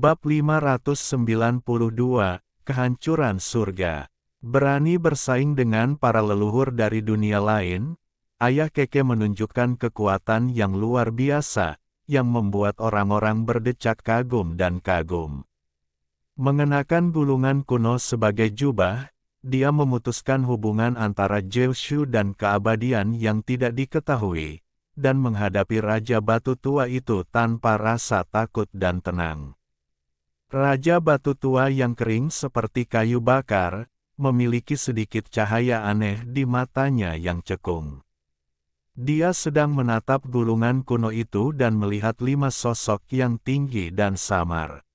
Bab 592, Kehancuran Surga. Berani bersaing dengan para leluhur dari dunia lain, Ayah Keke menunjukkan kekuatan yang luar biasa, yang membuat orang-orang berdecak kagum dan kagum. Mengenakan gulungan kuno sebagai jubah, dia memutuskan hubungan antara Jiu-Shu dan keabadian yang tidak diketahui, dan menghadapi Raja Batu Tua itu tanpa rasa takut dan tenang. Raja Batu Tua yang kering seperti kayu bakar, memiliki sedikit cahaya aneh di matanya yang cekung. Dia sedang menatap gulungan kuno itu dan melihat 5 sosok yang tinggi dan samar.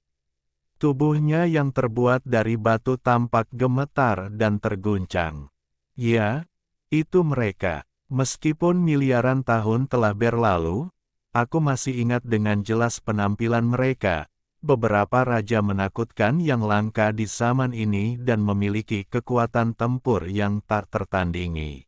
Tubuhnya yang terbuat dari batu tampak gemetar dan terguncang. Ya, itu mereka. Meskipun miliaran tahun telah berlalu, aku masih ingat dengan jelas penampilan mereka. Beberapa raja menakutkan yang langka di zaman ini dan memiliki kekuatan tempur yang tak tertandingi.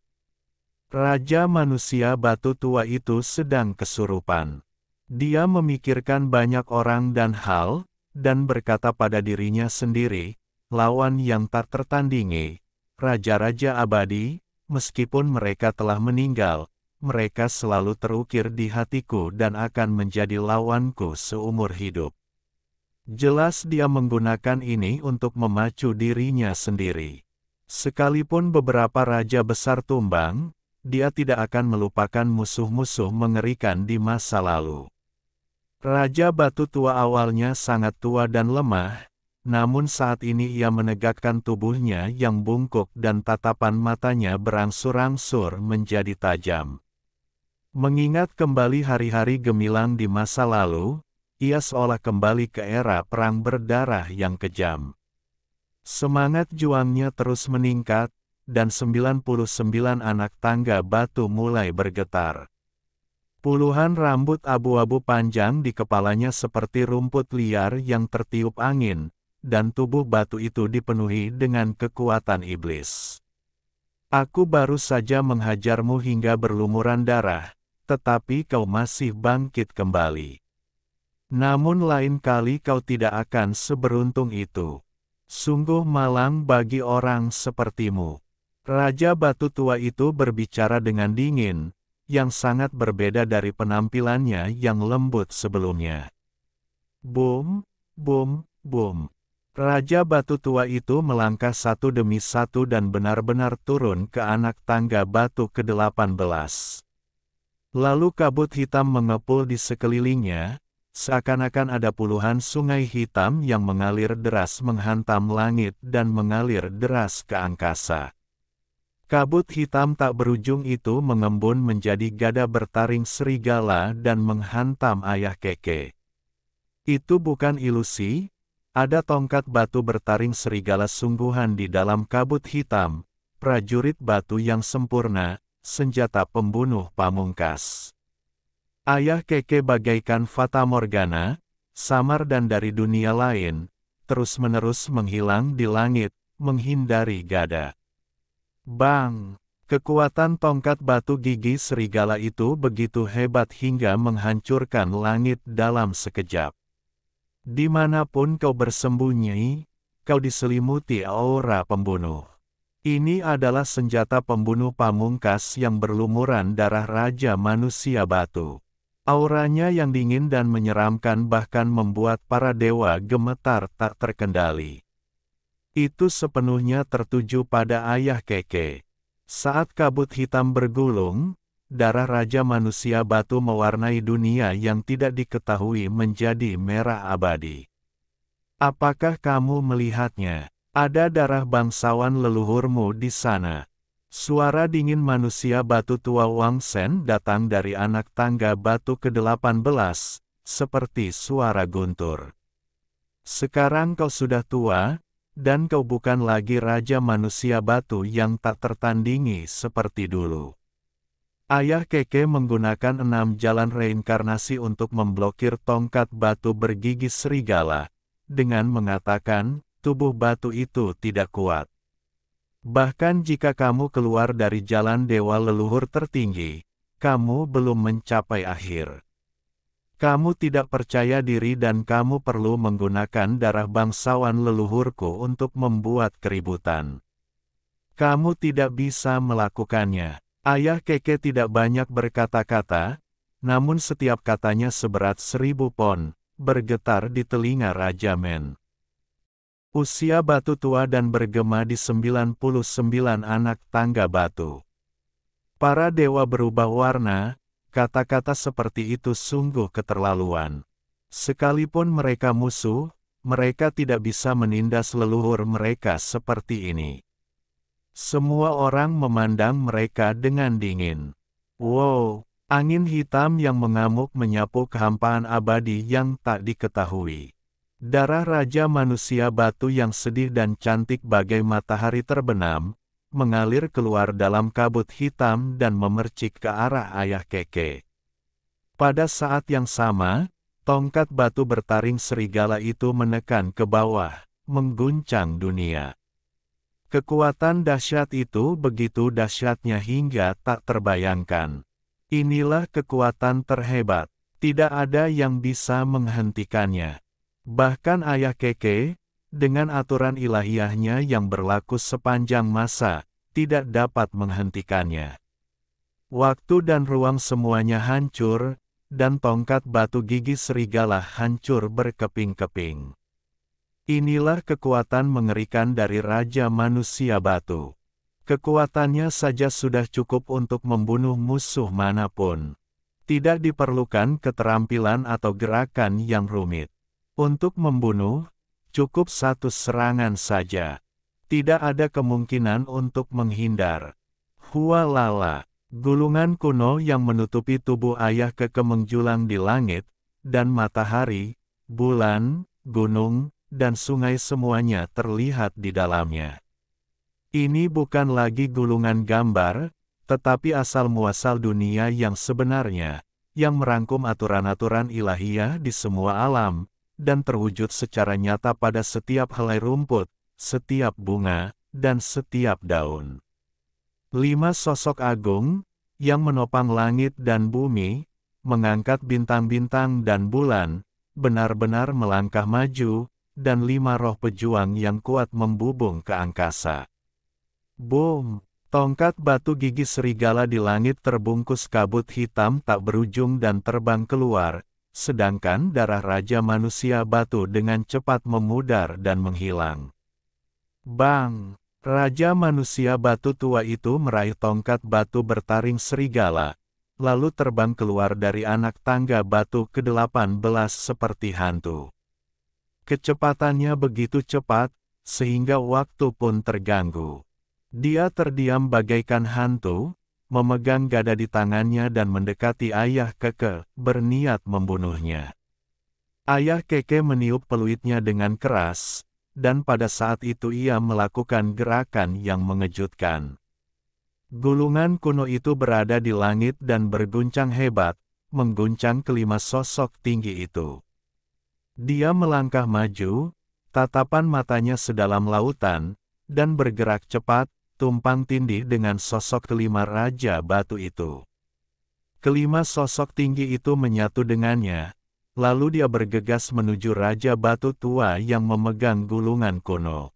Raja manusia batu tua itu sedang kesurupan. Dia memikirkan banyak orang dan hal, dan berkata pada dirinya sendiri, lawan yang tak tertandingi, raja-raja abadi, meskipun mereka telah meninggal, mereka selalu terukir di hatiku dan akan menjadi lawanku seumur hidup. Jelas dia menggunakan ini untuk memacu dirinya sendiri. Sekalipun beberapa raja besar tumbang, dia tidak akan melupakan musuh-musuh mengerikan di masa lalu. Raja Batu Tua awalnya sangat tua dan lemah, namun saat ini ia menegakkan tubuhnya yang bungkuk dan tatapan matanya berangsur-angsur menjadi tajam. Mengingat kembali hari-hari gemilang di masa lalu, ia seolah kembali ke era perang berdarah yang kejam. Semangat juangnya terus meningkat, dan 99 anak tangga batu mulai bergetar. Puluhan rambut abu-abu panjang di kepalanya seperti rumput liar yang tertiup angin, dan tubuh batu itu dipenuhi dengan kekuatan iblis. Aku baru saja menghajarmu hingga berlumuran darah, tetapi kau masih bangkit kembali. Namun lain kali kau tidak akan seberuntung itu. Sungguh malang bagi orang sepertimu. Raja Batu Tua itu berbicara dengan dingin, yang sangat berbeda dari penampilannya yang lembut sebelumnya. Boom, boom, boom. Raja Batu Tua itu melangkah satu demi satu dan benar-benar turun ke anak tangga batu ke-18. Lalu kabut hitam mengepul di sekelilingnya, seakan-akan ada puluhan sungai hitam yang mengalir deras menghantam langit dan mengalir deras ke angkasa. Kabut hitam tak berujung itu mengembun menjadi gada bertaring serigala dan menghantam Ayah Keke. Itu bukan ilusi, ada tongkat batu bertaring serigala sungguhan di dalam kabut hitam, prajurit batu yang sempurna, senjata pembunuh pamungkas. Ayah Keke bagaikan fata morgana, samar dan dari dunia lain, terus-menerus menghilang di langit, menghindari gada. Bang! Kekuatan tongkat batu gigi serigala itu begitu hebat hingga menghancurkan langit dalam sekejap. Dimanapun kau bersembunyi, kau diselimuti aura pembunuh. Ini adalah senjata pembunuh pamungkas yang berlumuran darah Raja Manusia Batu. Auranya yang dingin dan menyeramkan bahkan membuat para dewa gemetar tak terkendali. Itu sepenuhnya tertuju pada Ayah Keke. Saat kabut hitam bergulung, darah Raja Manusia Batu mewarnai dunia yang tidak diketahui menjadi merah abadi. Apakah kamu melihatnya? Ada darah bangsawan leluhurmu di sana. Suara dingin manusia batu tua Wang Shen datang dari anak tangga batu ke-18, seperti suara guntur. Sekarang kau sudah tua, dan kau bukan lagi raja manusia batu yang tak tertandingi seperti dulu. Ayah Keke menggunakan 6 jalan reinkarnasi untuk memblokir tongkat batu bergigi serigala, dengan mengatakan, tubuh batu itu tidak kuat. Bahkan jika kamu keluar dari jalan dewa leluhur tertinggi, kamu belum mencapai akhir. Kamu tidak percaya diri dan kamu perlu menggunakan darah bangsawan leluhurku untuk membuat keributan. Kamu tidak bisa melakukannya. Ayah Keke tidak banyak berkata-kata, namun setiap katanya seberat 1000 pon, bergetar di telinga Raja Men. Usia batu tua dan bergema di 99 anak tangga batu. Para dewa berubah warna, kata-kata seperti itu sungguh keterlaluan. Sekalipun mereka musuh, mereka tidak bisa menindas leluhur mereka seperti ini. Semua orang memandang mereka dengan dingin. Wow, angin hitam yang mengamuk menyapu kehampaan abadi yang tak diketahui. Darah Raja Manusia Batu yang sedih dan cantik bagai matahari terbenam, mengalir keluar dalam kabut hitam dan memercik ke arah Ayah Keke. Pada saat yang sama, tongkat batu bertaring serigala itu menekan ke bawah, mengguncang dunia. Kekuatan dahsyat itu begitu dahsyatnya hingga tak terbayangkan. Inilah kekuatan terhebat, tidak ada yang bisa menghentikannya. Bahkan Ayah Keke, dengan aturan ilahiyahnya yang berlaku sepanjang masa, tidak dapat menghentikannya. Waktu dan ruang semuanya hancur, dan tongkat batu gigi serigala hancur berkeping-keping. Inilah kekuatan mengerikan dari Raja Manusia Batu. Kekuatannya saja sudah cukup untuk membunuh musuh manapun. Tidak diperlukan keterampilan atau gerakan yang rumit. Untuk membunuh, cukup satu serangan saja. Tidak ada kemungkinan untuk menghindar. Hualala, gulungan kuno yang menutupi tubuh Ayah Keke menjulang di langit, dan matahari, bulan, gunung, dan sungai semuanya terlihat di dalamnya. Ini bukan lagi gulungan gambar, tetapi asal-muasal dunia yang sebenarnya, yang merangkum aturan-aturan ilahiyah di semua alam, dan terwujud secara nyata pada setiap helai rumput, setiap bunga, dan setiap daun. 5 sosok agung, yang menopang langit dan bumi, mengangkat bintang-bintang dan bulan, benar-benar melangkah maju, dan 5 roh pejuang yang kuat membubung ke angkasa. Boom! Tongkat batu gigi serigala di langit terbungkus kabut hitam tak berujung dan terbang keluar, sedangkan darah Raja Manusia Batu dengan cepat memudar dan menghilang. Bang! Raja Manusia Batu tua itu meraih tongkat batu bertaring serigala, lalu terbang keluar dari anak tangga batu ke-18 seperti hantu. Kecepatannya begitu cepat, sehingga waktu pun terganggu. Dia terdiam bagaikan hantu, memegang gada di tangannya dan mendekati Ayah Keke, berniat membunuhnya. Ayah Keke meniup peluitnya dengan keras, dan pada saat itu ia melakukan gerakan yang mengejutkan. Gulungan kuno itu berada di langit dan berguncang hebat, mengguncang kelima sosok tinggi itu. Dia melangkah maju, tatapan matanya sedalam lautan, dan bergerak cepat, tumpang tindih dengan sosok kelima Raja Batu itu. Kelima sosok tinggi itu menyatu dengannya, lalu dia bergegas menuju Raja Batu tua yang memegang gulungan kuno.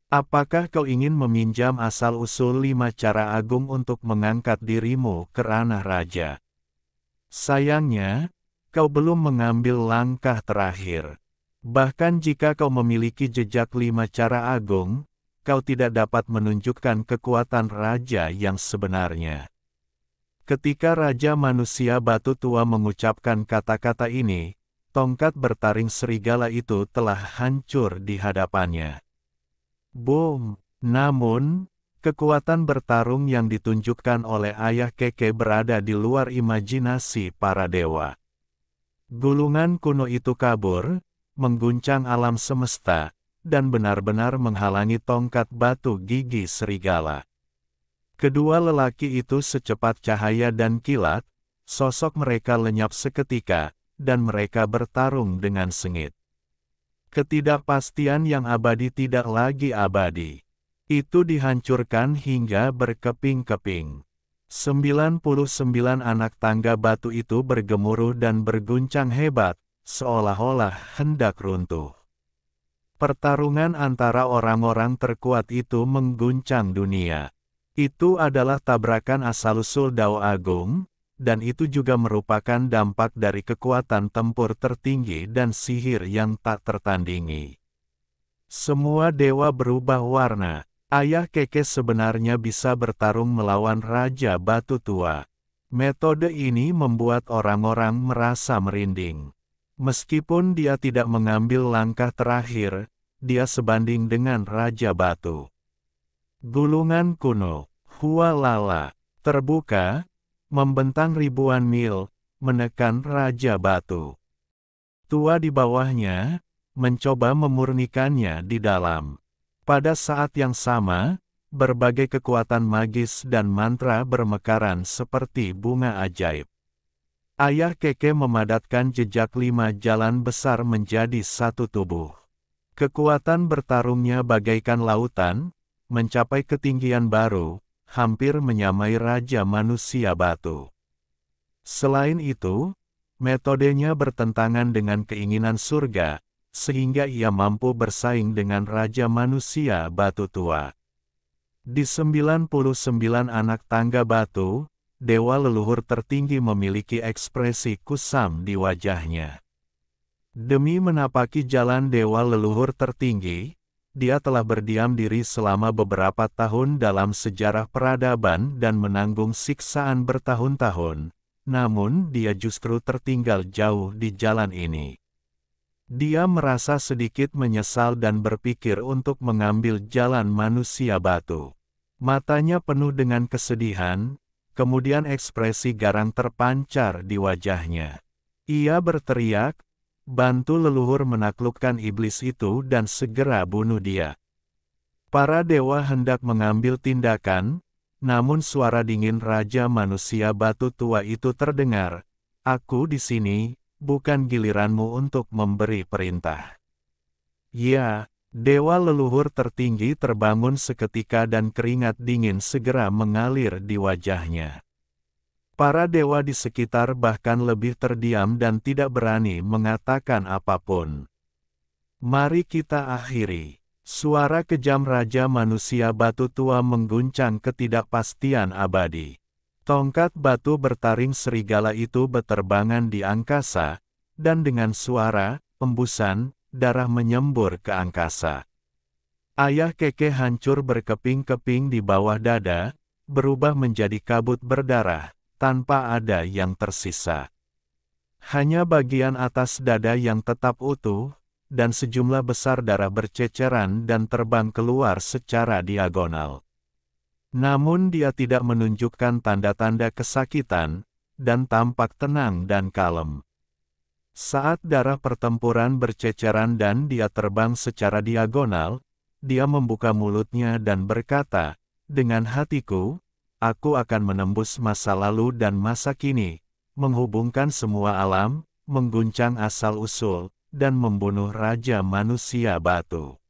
Apakah kau ingin meminjam asal-usul 5 cara agung untuk mengangkat dirimu ke ranah raja? Sayangnya, kau belum mengambil langkah terakhir. Bahkan jika kau memiliki jejak 5 cara agung, kau tidak dapat menunjukkan kekuatan raja yang sebenarnya. Ketika Raja Manusia Batu tua mengucapkan kata-kata ini, tongkat bertaring serigala itu telah hancur di hadapannya. Boom! Namun, kekuatan bertarung yang ditunjukkan oleh Ayah Keke berada di luar imajinasi para dewa. Gulungan kuno itu kabur, mengguncang alam semesta, dan benar-benar menghalangi tongkat batu gigi serigala. Kedua lelaki itu secepat cahaya dan kilat, sosok mereka lenyap seketika, dan mereka bertarung dengan sengit. Ketidakpastian yang abadi tidak lagi abadi. Itu dihancurkan hingga berkeping-keping. 99 anak tangga batu itu bergemuruh dan berguncang hebat, seolah-olah hendak runtuh. Pertarungan antara orang-orang terkuat itu mengguncang dunia. Itu adalah tabrakan asal-usul Dao Agung, dan itu juga merupakan dampak dari kekuatan tempur tertinggi dan sihir yang tak tertandingi. Semua dewa berubah warna. Ayah Keke sebenarnya bisa bertarung melawan Raja Batu Tua. Metode ini membuat orang-orang merasa merinding. Meskipun dia tidak mengambil langkah terakhir, dia sebanding dengan Raja Batu. Gulungan kuno, Hualala, terbuka, membentang ribuan mil, menekan Raja Batu. Tua di bawahnya, mencoba memurnikannya di dalam. Pada saat yang sama, berbagai kekuatan magis dan mantra bermekaran seperti bunga ajaib. Ayah Keke memadatkan jejak 5 jalan besar menjadi satu tubuh. Kekuatan bertarungnya bagaikan lautan, mencapai ketinggian baru, hampir menyamai Raja Manusia Batu. Selain itu, metodenya bertentangan dengan keinginan surga, sehingga ia mampu bersaing dengan Raja Manusia Batu Tua. Di 99 anak tangga batu, dewa leluhur tertinggi memiliki ekspresi kusam di wajahnya. Demi menapaki jalan dewa leluhur tertinggi, dia telah berdiam diri selama beberapa tahun dalam sejarah peradaban dan menanggung siksaan bertahun-tahun, namun dia justru tertinggal jauh di jalan ini. Dia merasa sedikit menyesal dan berpikir untuk mengambil jalan manusia batu. Matanya penuh dengan kesedihan, kemudian ekspresi garang terpancar di wajahnya. Ia berteriak, "Bantu leluhur menaklukkan iblis itu dan segera bunuh dia." Para dewa hendak mengambil tindakan, namun suara dingin Raja Manusia Batu Tua itu terdengar, "Aku di sini, bukan giliranmu untuk memberi perintah." Ya, dewa leluhur tertinggi terbangun seketika dan keringat dingin segera mengalir di wajahnya. Para dewa di sekitar bahkan lebih terdiam dan tidak berani mengatakan apapun. "Mari kita akhiri." Suara kejam Raja Manusia Batu Tua mengguncang ketidakpastian abadi. Tongkat batu bertaring serigala itu beterbangan di angkasa, dan dengan suara, embusan, darah menyembur ke angkasa. Ayah Keke hancur berkeping-keping di bawah dada, berubah menjadi kabut berdarah, tanpa ada yang tersisa. Hanya bagian atas dada yang tetap utuh, dan sejumlah besar darah berceceran dan terbang keluar secara diagonal. Namun dia tidak menunjukkan tanda-tanda kesakitan, dan tampak tenang dan kalem. Saat darah pertempuran berceceran dan dia terbang secara diagonal, dia membuka mulutnya dan berkata, "Dengan hatiku, aku akan menembus masa lalu dan masa kini, menghubungkan semua alam, mengguncang asal-usul, dan membunuh Raja Manusia Batu."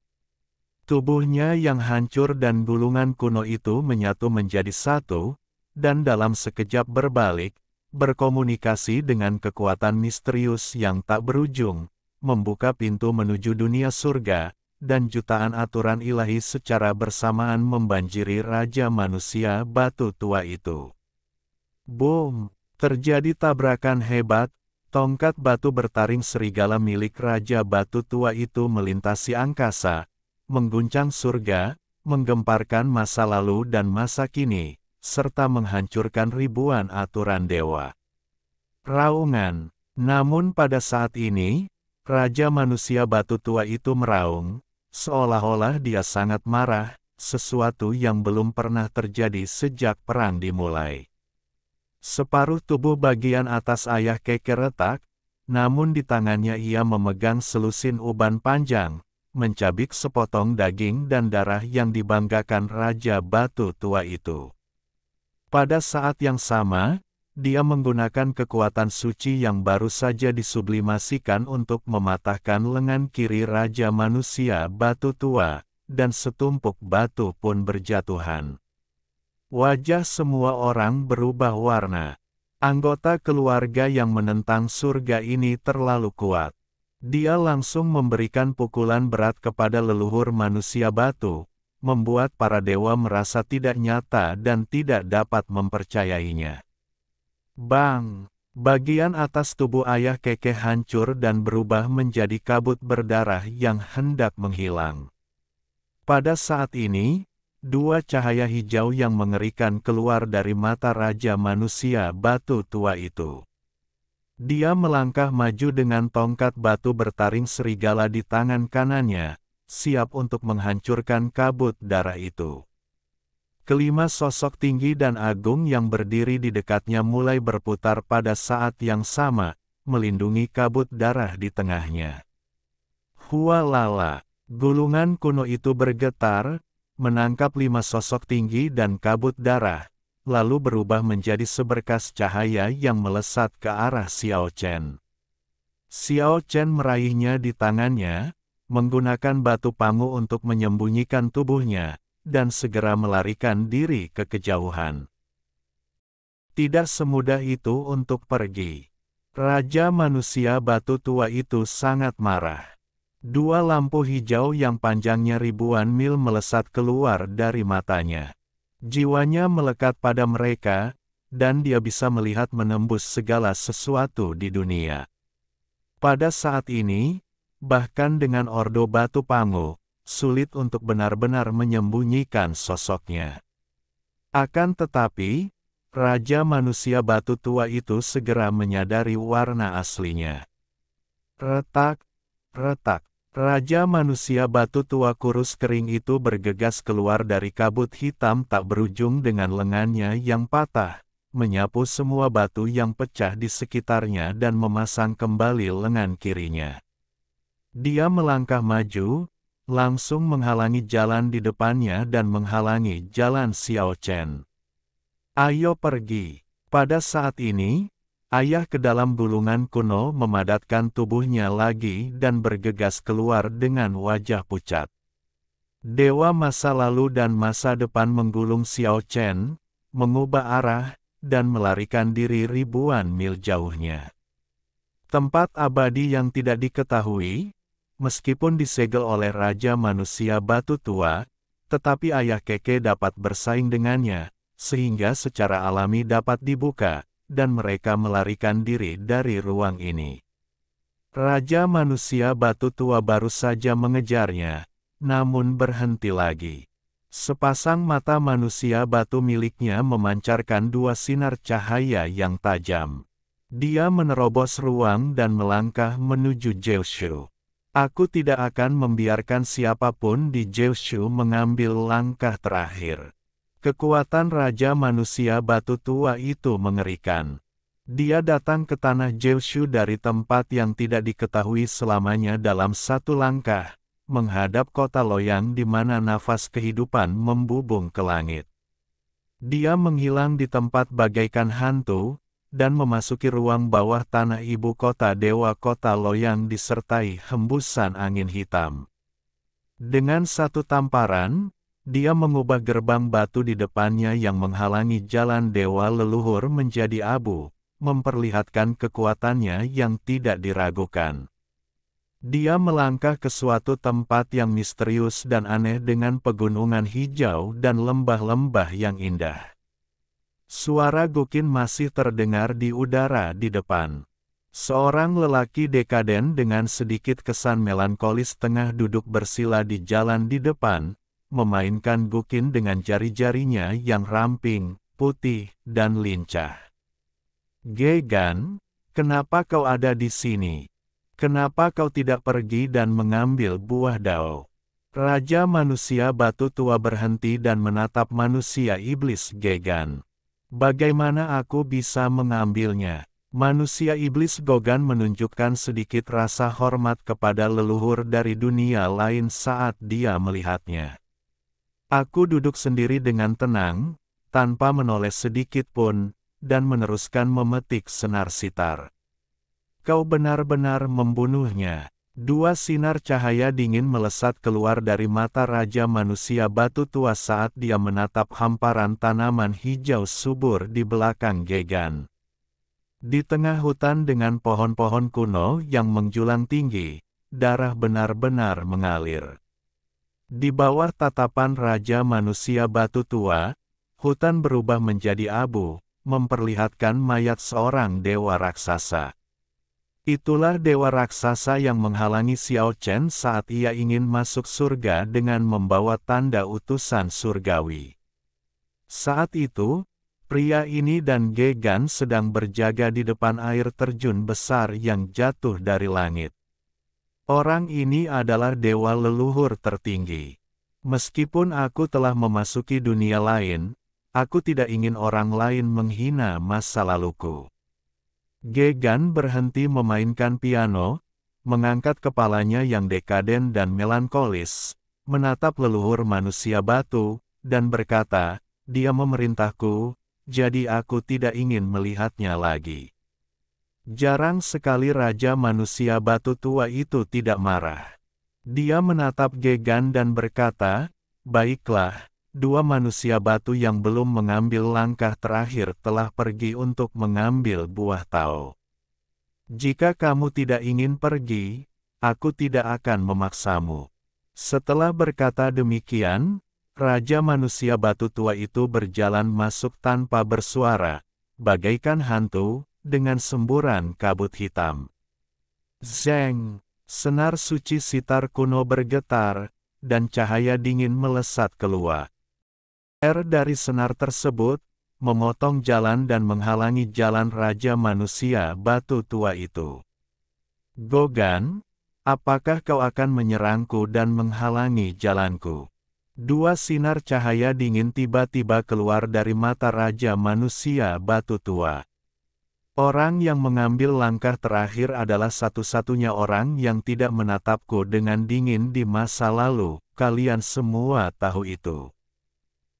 Tubuhnya yang hancur dan gulungan kuno itu menyatu menjadi satu, dan dalam sekejap berbalik, berkomunikasi dengan kekuatan misterius yang tak berujung, membuka pintu menuju dunia surga, dan jutaan aturan ilahi secara bersamaan membanjiri Raja Manusia Batu Tua itu. Boom! Terjadi tabrakan hebat, tongkat batu bertaring serigala milik Raja Batu Tua itu melintasi angkasa, mengguncang surga, menggemparkan masa lalu dan masa kini, serta menghancurkan ribuan aturan dewa. Raungan. Namun pada saat ini, Raja Manusia Batu Tua itu meraung, seolah-olah dia sangat marah, sesuatu yang belum pernah terjadi sejak perang dimulai. Separuh tubuh bagian atas ayah Keke retak, namun di tangannya ia memegang selusin uban panjang, mencabik sepotong daging dan darah yang dibanggakan Raja Batu Tua itu. Pada saat yang sama, dia menggunakan kekuatan suci yang baru saja disublimasikan untuk mematahkan lengan kiri Raja Manusia Batu Tua, dan setumpuk batu pun berjatuhan. Wajah semua orang berubah warna. Anggota keluarga yang menentang surga ini terlalu kuat. Dia langsung memberikan pukulan berat kepada leluhur manusia batu, membuat para dewa merasa tidak nyata dan tidak dapat mempercayainya. Bang! Bagian atas tubuh ayah Keke hancur dan berubah menjadi kabut berdarah yang hendak menghilang. Pada saat ini, dua cahaya hijau yang mengerikan keluar dari mata Raja Manusia Batu Tua itu. Dia melangkah maju dengan tongkat batu bertaring serigala di tangan kanannya, siap untuk menghancurkan kabut darah itu. Kelima sosok tinggi dan agung yang berdiri di dekatnya mulai berputar pada saat yang sama, melindungi kabut darah di tengahnya. Hualala! Gulungan kuno itu bergetar, menangkap lima sosok tinggi dan kabut darah, lalu berubah menjadi seberkas cahaya yang melesat ke arah Xiao Chen. Xiao Chen meraihnya di tangannya, menggunakan batu pangu untuk menyembunyikan tubuhnya, dan segera melarikan diri ke kejauhan. Tidak semudah itu untuk pergi. Raja Manusia Batu Tua itu sangat marah. Dua lampu hijau yang panjangnya ribuan mil melesat keluar dari matanya. Jiwanya melekat pada mereka, dan dia bisa melihat menembus segala sesuatu di dunia. Pada saat ini, bahkan dengan Ordo Batu Pangu, sulit untuk benar-benar menyembunyikan sosoknya. Akan tetapi, Raja Manusia Batu Tua itu segera menyadari warna aslinya. Retak, retak. Raja Manusia Batu Tua kurus kering itu bergegas keluar dari kabut hitam tak berujung dengan lengannya yang patah, menyapu semua batu yang pecah di sekitarnya dan memasang kembali lengan kirinya. Dia melangkah maju, langsung menghalangi jalan di depannya dan menghalangi jalan Xiao Chen. Ayo pergi. Pada saat ini, ayah ke dalam gulungan kuno memadatkan tubuhnya lagi dan bergegas keluar dengan wajah pucat. Dewa masa lalu dan masa depan menggulung Xiao Chen, mengubah arah, dan melarikan diri ribuan mil jauhnya. Tempat abadi yang tidak diketahui, meskipun disegel oleh Raja Manusia Batu Tua, tetapi ayah Keke dapat bersaing dengannya, sehingga secara alami dapat dibuka, dan mereka melarikan diri dari ruang ini. Raja Manusia Batu Tua baru saja mengejarnya, namun berhenti lagi. Sepasang mata manusia batu miliknya memancarkan dua sinar cahaya yang tajam. Dia menerobos ruang dan melangkah menuju Jiushu. Aku tidak akan membiarkan siapapun di Jiushu mengambil langkah terakhir. Kekuatan Raja Manusia Batu Tua itu mengerikan. Dia datang ke tanah Jiushu dari tempat yang tidak diketahui selamanya dalam satu langkah, menghadap kota Loyang di mana nafas kehidupan membubung ke langit. Dia menghilang di tempat bagaikan hantu, dan memasuki ruang bawah tanah ibu kota Dewa Kota Loyang disertai hembusan angin hitam. Dengan satu tamparan, dia mengubah gerbang batu di depannya yang menghalangi jalan dewa leluhur menjadi abu, memperlihatkan kekuatannya yang tidak diragukan. Dia melangkah ke suatu tempat yang misterius dan aneh dengan pegunungan hijau dan lembah-lembah yang indah. Suara Gukin masih terdengar di udara di depan. Seorang lelaki dekaden dengan sedikit kesan melankolis tengah duduk bersila di jalan di depan, memainkan Gukin dengan jari-jarinya yang ramping, putih, dan lincah. Gegan, kenapa kau ada di sini? Kenapa kau tidak pergi dan mengambil buah dao? Raja Manusia Batu Tua berhenti dan menatap manusia iblis Gegan. Bagaimana aku bisa mengambilnya? Manusia iblis Gogan menunjukkan sedikit rasa hormat kepada leluhur dari dunia lain saat dia melihatnya. Aku duduk sendiri dengan tenang, tanpa menoleh sedikit pun, dan meneruskan memetik senar sitar. Kau benar-benar membunuhnya. Dua sinar cahaya dingin melesat keluar dari mata Raja Manusia Batu Tua saat dia menatap hamparan tanaman hijau subur di belakang Gegan. Di tengah hutan dengan pohon-pohon kuno yang menjulang tinggi, darah benar-benar mengalir. Di bawah tatapan Raja Manusia Batu Tua, hutan berubah menjadi abu, memperlihatkan mayat seorang dewa raksasa. Itulah dewa raksasa yang menghalangi Xiao Chen saat ia ingin masuk surga dengan membawa tanda utusan surgawi. Saat itu, pria ini dan Gegan sedang berjaga di depan air terjun besar yang jatuh dari langit. Orang ini adalah dewa leluhur tertinggi. Meskipun aku telah memasuki dunia lain, aku tidak ingin orang lain menghina masa laluku. Gegan berhenti memainkan piano, mengangkat kepalanya yang dekaden dan melankolis, menatap leluhur manusia batu, dan berkata, "Dia memerintahku, jadi aku tidak ingin melihatnya lagi." Jarang sekali Raja Manusia Batu Tua itu tidak marah. Dia menatap Gegan dan berkata, "Baiklah, dua manusia batu yang belum mengambil langkah terakhir telah pergi untuk mengambil buah Tao. Jika kamu tidak ingin pergi, aku tidak akan memaksamu." Setelah berkata demikian, Raja Manusia Batu Tua itu berjalan masuk tanpa bersuara, bagaikan hantu, dengan semburan kabut hitam. Zeng! Senar suci sitar kuno bergetar, dan cahaya dingin melesat keluar. Dari senar tersebut, memotong jalan dan menghalangi jalan Raja Manusia Batu Tua itu. "Gogan, apakah kau akan menyerangku dan menghalangi jalanku?" Dua sinar cahaya dingin tiba-tiba keluar dari mata Raja Manusia Batu Tua. Orang yang mengambil langkah terakhir adalah satu-satunya orang yang tidak menatapku dengan dingin di masa lalu, kalian semua tahu itu.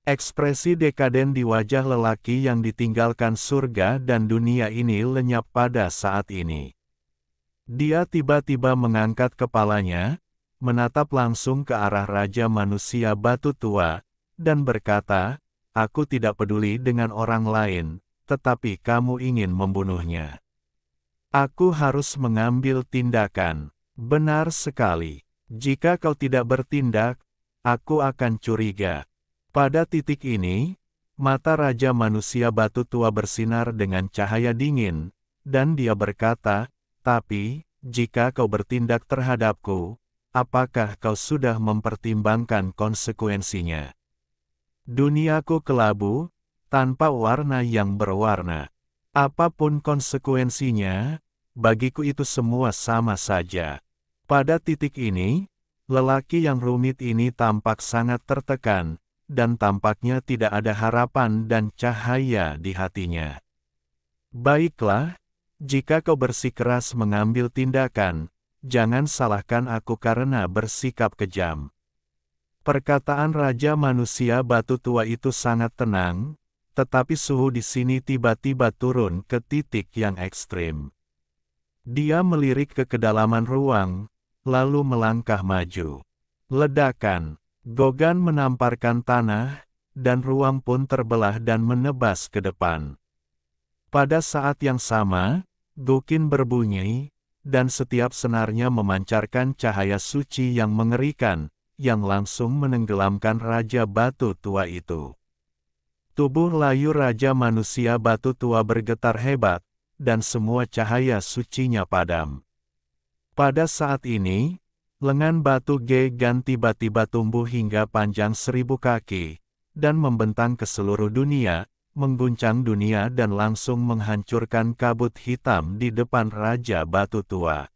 Ekspresi dekaden di wajah lelaki yang ditinggalkan surga dan dunia ini lenyap pada saat ini. Dia tiba-tiba mengangkat kepalanya, menatap langsung ke arah Raja Manusia Batu Tua, dan berkata, "Aku tidak peduli dengan orang lain, tetapi kamu ingin membunuhnya. Aku harus mengambil tindakan." "Benar sekali. Jika kau tidak bertindak, aku akan curiga." Pada titik ini, mata Raja Manusia Batu Tua bersinar dengan cahaya dingin, dan dia berkata, "Tapi, jika kau bertindak terhadapku, apakah kau sudah mempertimbangkan konsekuensinya? Duniaku kelabu, tanpa warna yang berwarna. Apapun konsekuensinya, bagiku itu semua sama saja." Pada titik ini, lelaki yang rumit ini tampak sangat tertekan, dan tampaknya tidak ada harapan dan cahaya di hatinya. "Baiklah, jika kau bersikeras mengambil tindakan, jangan salahkan aku karena bersikap kejam." Perkataan Raja Manusia Batu Tua itu sangat tenang, tetapi suhu di sini tiba-tiba turun ke titik yang ekstrim. Dia melirik ke kedalaman ruang, lalu melangkah maju. Ledakan! Gogan menamparkan tanah, dan ruang pun terbelah dan menebas ke depan. Pada saat yang sama, Guqin berbunyi, dan setiap senarnya memancarkan cahaya suci yang mengerikan, yang langsung menenggelamkan Raja Batu Tua itu. Tubuh layu Raja Manusia Batu Tua bergetar hebat, dan semua cahaya sucinya padam. Pada saat ini, lengan batu Gegan tiba-tiba tumbuh hingga panjang 1000 kaki, dan membentang ke seluruh dunia, mengguncang dunia dan langsung menghancurkan kabut hitam di depan Raja Batu Tua.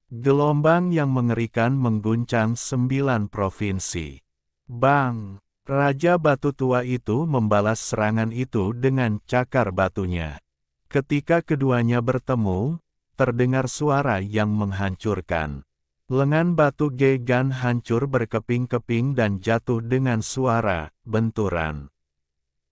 Gelombang yang mengerikan mengguncang 9 provinsi. Bang! Raja Batu Tua itu membalas serangan itu dengan cakar batunya. Ketika keduanya bertemu, terdengar suara yang menghancurkan. Lengan batu Gegan hancur berkeping-keping dan jatuh dengan suara benturan.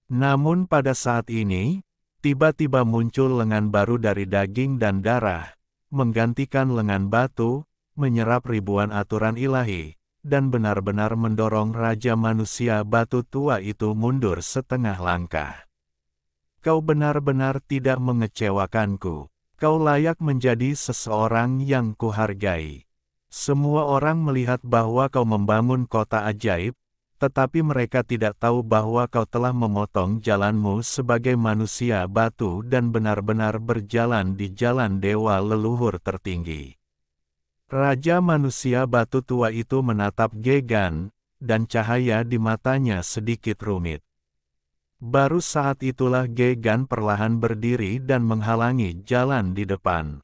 Namun pada saat ini, tiba-tiba muncul lengan baru dari daging dan darah, menggantikan lengan batu, menyerap ribuan aturan ilahi, dan benar-benar mendorong Raja Manusia Batu Tua itu mundur setengah langkah. Kau benar-benar tidak mengecewakanku. Kau layak menjadi seseorang yang kuhargai. Semua orang melihat bahwa kau membangun kota ajaib, tetapi mereka tidak tahu bahwa kau telah memotong jalanmu sebagai manusia batu dan benar-benar berjalan di jalan dewa leluhur tertinggi. Raja Manusia Batu Tua itu menatap Gegan, dan cahaya di matanya sedikit rumit. Baru saat itulah Gegan perlahan berdiri dan menghalangi jalan di depan.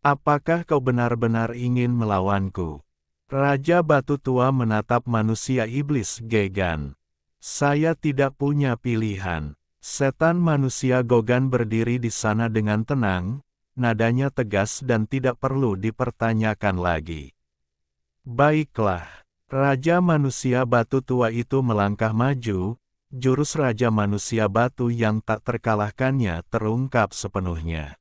Apakah kau benar-benar ingin melawanku? Raja Batu Tua menatap manusia iblis Gegan. Saya tidak punya pilihan. Setan manusia Gogan berdiri di sana dengan tenang, nadanya tegas dan tidak perlu dipertanyakan lagi. Baiklah, Raja Manusia Batu Tua itu melangkah maju, jurus Raja Manusia Batu yang tak terkalahkannya terungkap sepenuhnya.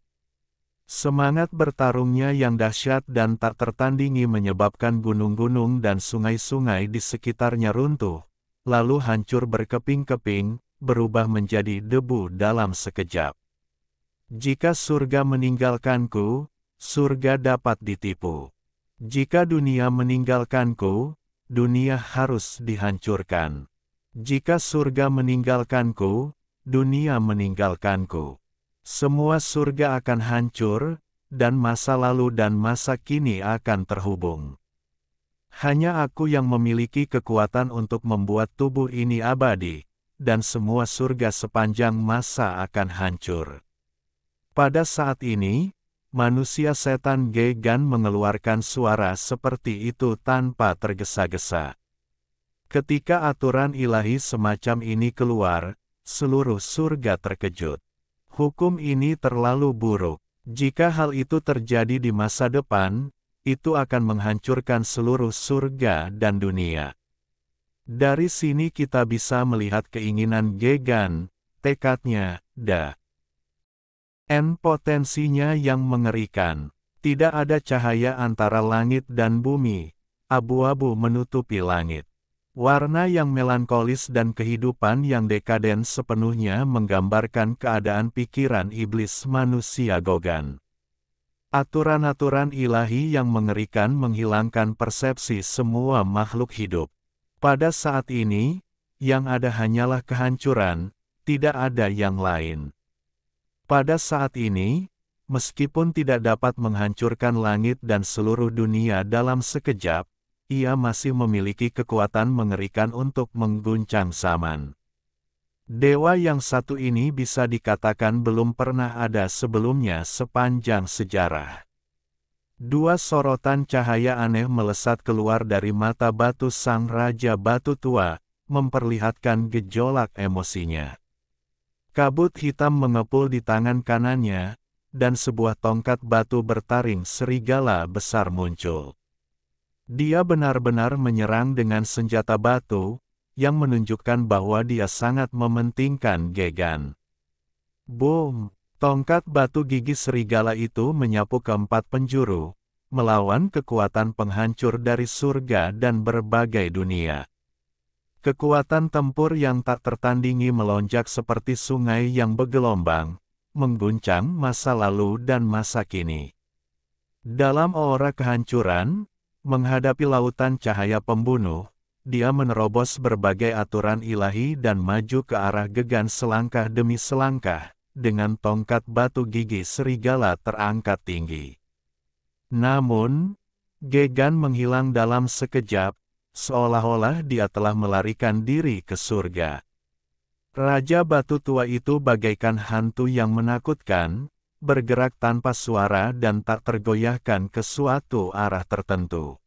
Semangat bertarungnya yang dahsyat dan tak tertandingi menyebabkan gunung-gunung dan sungai-sungai di sekitarnya runtuh, lalu hancur berkeping-keping, berubah menjadi debu dalam sekejap. Jika surga meninggalkanku, surga dapat ditipu. Jika dunia meninggalkanku, dunia harus dihancurkan. Jika surga meninggalkanku, dunia meninggalkanku. Semua surga akan hancur, dan masa lalu dan masa kini akan terhubung. Hanya aku yang memiliki kekuatan untuk membuat tubuh ini abadi, dan semua surga sepanjang masa akan hancur. Pada saat ini, manusia setan Gegan mengeluarkan suara seperti itu tanpa tergesa-gesa. Ketika aturan ilahi semacam ini keluar, seluruh surga terkejut. Hukum ini terlalu buruk. Jika hal itu terjadi di masa depan, itu akan menghancurkan seluruh surga dan dunia. Dari sini kita bisa melihat keinginan Gegan, tekadnya, dan potensinya yang mengerikan. Tidak ada cahaya antara langit dan bumi, abu-abu menutupi langit. Warna yang melankolis dan kehidupan yang dekaden sepenuhnya menggambarkan keadaan pikiran iblis manusia Gogan. Aturan-aturan ilahi yang mengerikan menghilangkan persepsi semua makhluk hidup. Pada saat ini, yang ada hanyalah kehancuran, tidak ada yang lain. Pada saat ini, meskipun tidak dapat menghancurkan langit dan seluruh dunia dalam sekejap, ia masih memiliki kekuatan mengerikan untuk mengguncang zaman. Dewa yang satu ini bisa dikatakan belum pernah ada sebelumnya sepanjang sejarah. Dua sorotan cahaya aneh melesat keluar dari mata batu sang Raja Batu Tua, memperlihatkan gejolak emosinya. Kabut hitam mengepul di tangan kanannya, dan sebuah tongkat batu bertaring serigala besar muncul. Dia benar-benar menyerang dengan senjata batu, yang menunjukkan bahwa dia sangat mementingkan Gegan. Boom! Tongkat batu gigi serigala itu menyapu keempat penjuru, melawan kekuatan penghancur dari surga dan berbagai dunia. Kekuatan tempur yang tak tertandingi melonjak seperti sungai yang bergelombang, mengguncang masa lalu dan masa kini. Dalam aura kehancuran, menghadapi lautan cahaya pembunuh, dia menerobos berbagai aturan ilahi dan maju ke arah Gegan selangkah demi selangkah, dengan tongkat batu gigi serigala terangkat tinggi. Namun, Gegan menghilang dalam sekejap, seolah-olah dia telah melarikan diri ke surga. Raja Batu Tua itu bagaikan hantu yang menakutkan, bergerak tanpa suara dan tak tergoyahkan ke suatu arah tertentu.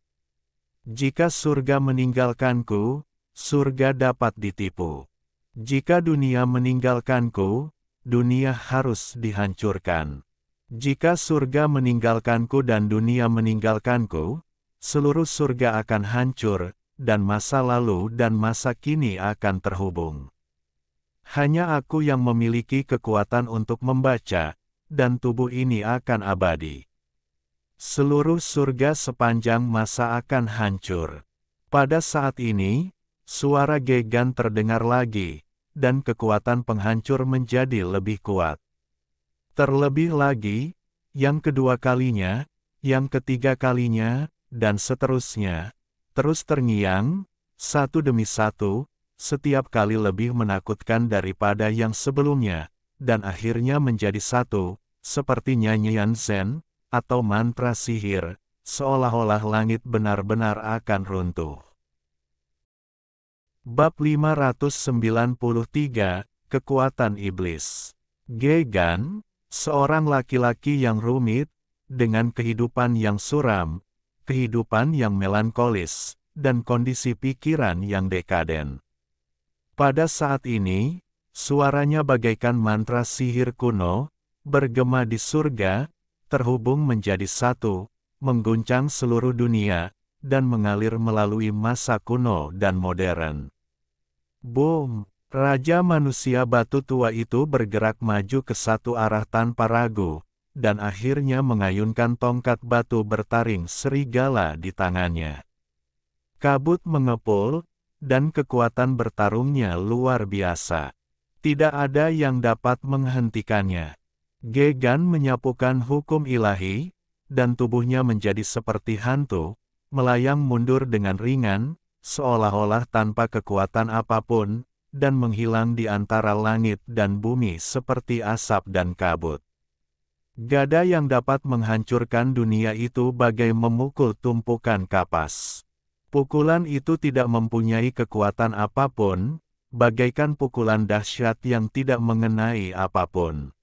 Jika surga meninggalkanku, surga dapat ditipu. Jika dunia meninggalkanku, dunia harus dihancurkan. Jika surga meninggalkanku dan dunia meninggalkanku, seluruh surga akan hancur, dan masa lalu dan masa kini akan terhubung. Hanya aku yang memiliki kekuatan untuk membaca, dan tubuh ini akan abadi. Seluruh surga sepanjang masa akan hancur. Pada saat ini, suara Gegan terdengar lagi, dan kekuatan penghancur menjadi lebih kuat. Terlebih lagi, yang kedua kalinya, yang ketiga kalinya, dan seterusnya, terus terngiang, satu demi satu, setiap kali lebih menakutkan daripada yang sebelumnya, dan akhirnya menjadi satu, seperti nyanyian Zen, atau mantra sihir, seolah-olah langit benar-benar akan runtuh. Bab 593, Kekuatan Iblis. Gegan, seorang laki-laki yang rumit, dengan kehidupan yang suram, kehidupan yang melankolis, dan kondisi pikiran yang dekaden. Pada saat ini, suaranya bagaikan mantra sihir kuno, bergema di surga, terhubung menjadi satu, mengguncang seluruh dunia, dan mengalir melalui masa kuno dan modern. Boom! Raja manusia batu tua itu bergerak maju ke satu arah tanpa ragu, dan akhirnya mengayunkan tongkat batu bertaring serigala di tangannya. Kabut mengepul, dan kekuatan bertarungnya luar biasa. Tidak ada yang dapat menghentikannya. Gegan menyapukan hukum ilahi, dan tubuhnya menjadi seperti hantu, melayang mundur dengan ringan, seolah-olah tanpa kekuatan apapun, dan menghilang di antara langit dan bumi seperti asap dan kabut. Gada yang dapat menghancurkan dunia itu bagai memukul tumpukan kapas. Pukulan itu tidak mempunyai kekuatan apapun, bagaikan pukulan dahsyat yang tidak mengenai apapun.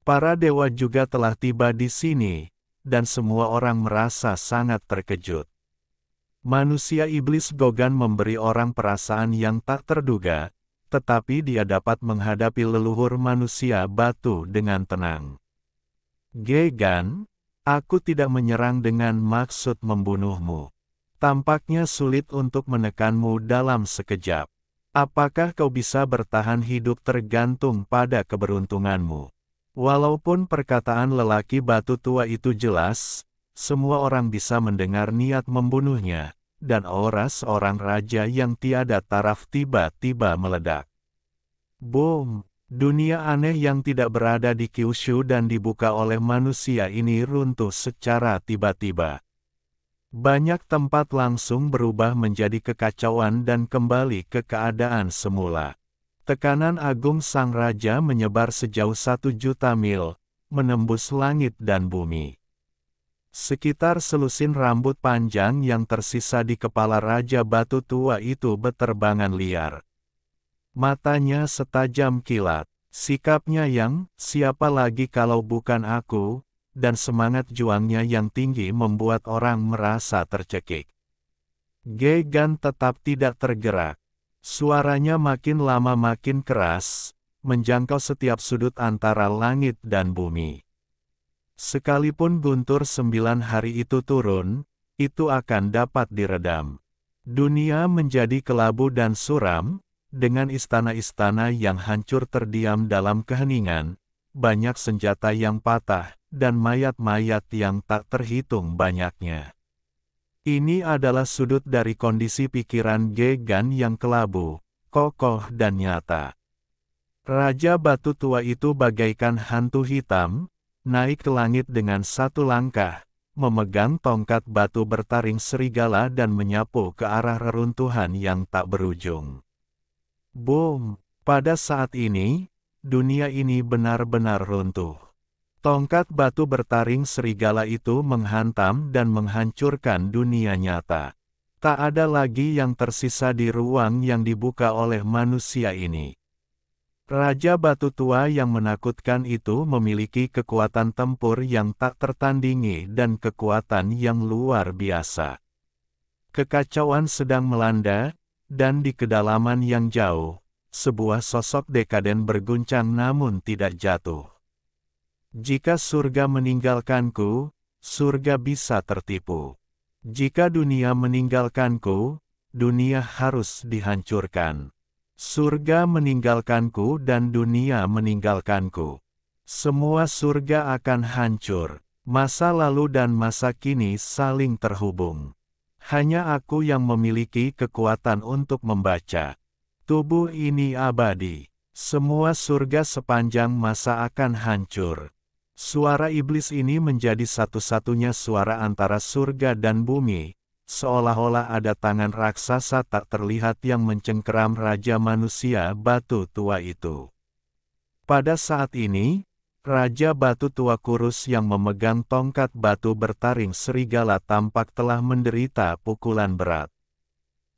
Para dewa juga telah tiba di sini, dan semua orang merasa sangat terkejut. Manusia iblis Gogan memberi orang perasaan yang tak terduga, tetapi dia dapat menghadapi leluhur manusia batu dengan tenang. Gegan, aku tidak menyerang dengan maksud membunuhmu. Tampaknya sulit untuk menekanmu dalam sekejap. Apakah kau bisa bertahan hidup tergantung pada keberuntunganmu? Walaupun perkataan lelaki batu tua itu jelas, semua orang bisa mendengar niat membunuhnya, dan aura seorang raja yang tiada taraf tiba-tiba meledak. Boom! Dunia aneh yang tidak berada di Kyushu dan dibuka oleh manusia ini runtuh secara tiba-tiba. Banyak tempat langsung berubah menjadi kekacauan dan kembali ke keadaan semula. Tekanan agung sang raja menyebar sejauh 1.000.000 mil, menembus langit dan bumi. Sekitar selusin rambut panjang yang tersisa di kepala Raja Batu Tua itu beterbangan liar. Matanya setajam kilat, sikapnya yang, siapa lagi kalau bukan aku, dan semangat juangnya yang tinggi membuat orang merasa tercekik. Gegan tetap tidak tergerak. Suaranya makin lama makin keras, menjangkau setiap sudut antara langit dan bumi. Sekalipun guntur 9 hari itu turun, itu akan dapat diredam. Dunia menjadi kelabu dan suram, dengan istana-istana yang hancur terdiam dalam keheningan, banyak senjata yang patah, dan mayat-mayat yang tak terhitung banyaknya. Ini adalah sudut dari kondisi pikiran Gegan yang kelabu, kokoh dan nyata. Raja Batu Tua itu bagaikan hantu hitam, naik ke langit dengan satu langkah, memegang tongkat batu bertaring serigala dan menyapu ke arah reruntuhan yang tak berujung. Boom! Pada saat ini, dunia ini benar-benar runtuh. Tongkat batu bertaring serigala itu menghantam dan menghancurkan dunia nyata. Tak ada lagi yang tersisa di ruang yang dibuka oleh manusia ini. Raja Batu Tua yang menakutkan itu memiliki kekuatan tempur yang tak tertandingi dan kekuatan yang luar biasa. Kekacauan sedang melanda, dan di kedalaman yang jauh, sebuah sosok dekaden berguncang namun tidak jatuh. Jika surga meninggalkanku, surga bisa tertipu. Jika dunia meninggalkanku, dunia harus dihancurkan. Surga meninggalkanku dan dunia meninggalkanku. Semua surga akan hancur, Masa lalu dan masa kini saling terhubung. Hanya aku yang memiliki kekuatan untuk membaca. Tubuh ini abadi. Semua surga sepanjang masa akan hancur. Suara iblis ini menjadi satu-satunya suara antara surga dan bumi, seolah-olah ada tangan raksasa tak terlihat yang mencengkeram Raja Manusia Batu Tua itu. Pada saat ini, Raja Batu Tua kurus yang memegang tongkat batu bertaring serigala tampak telah menderita pukulan berat.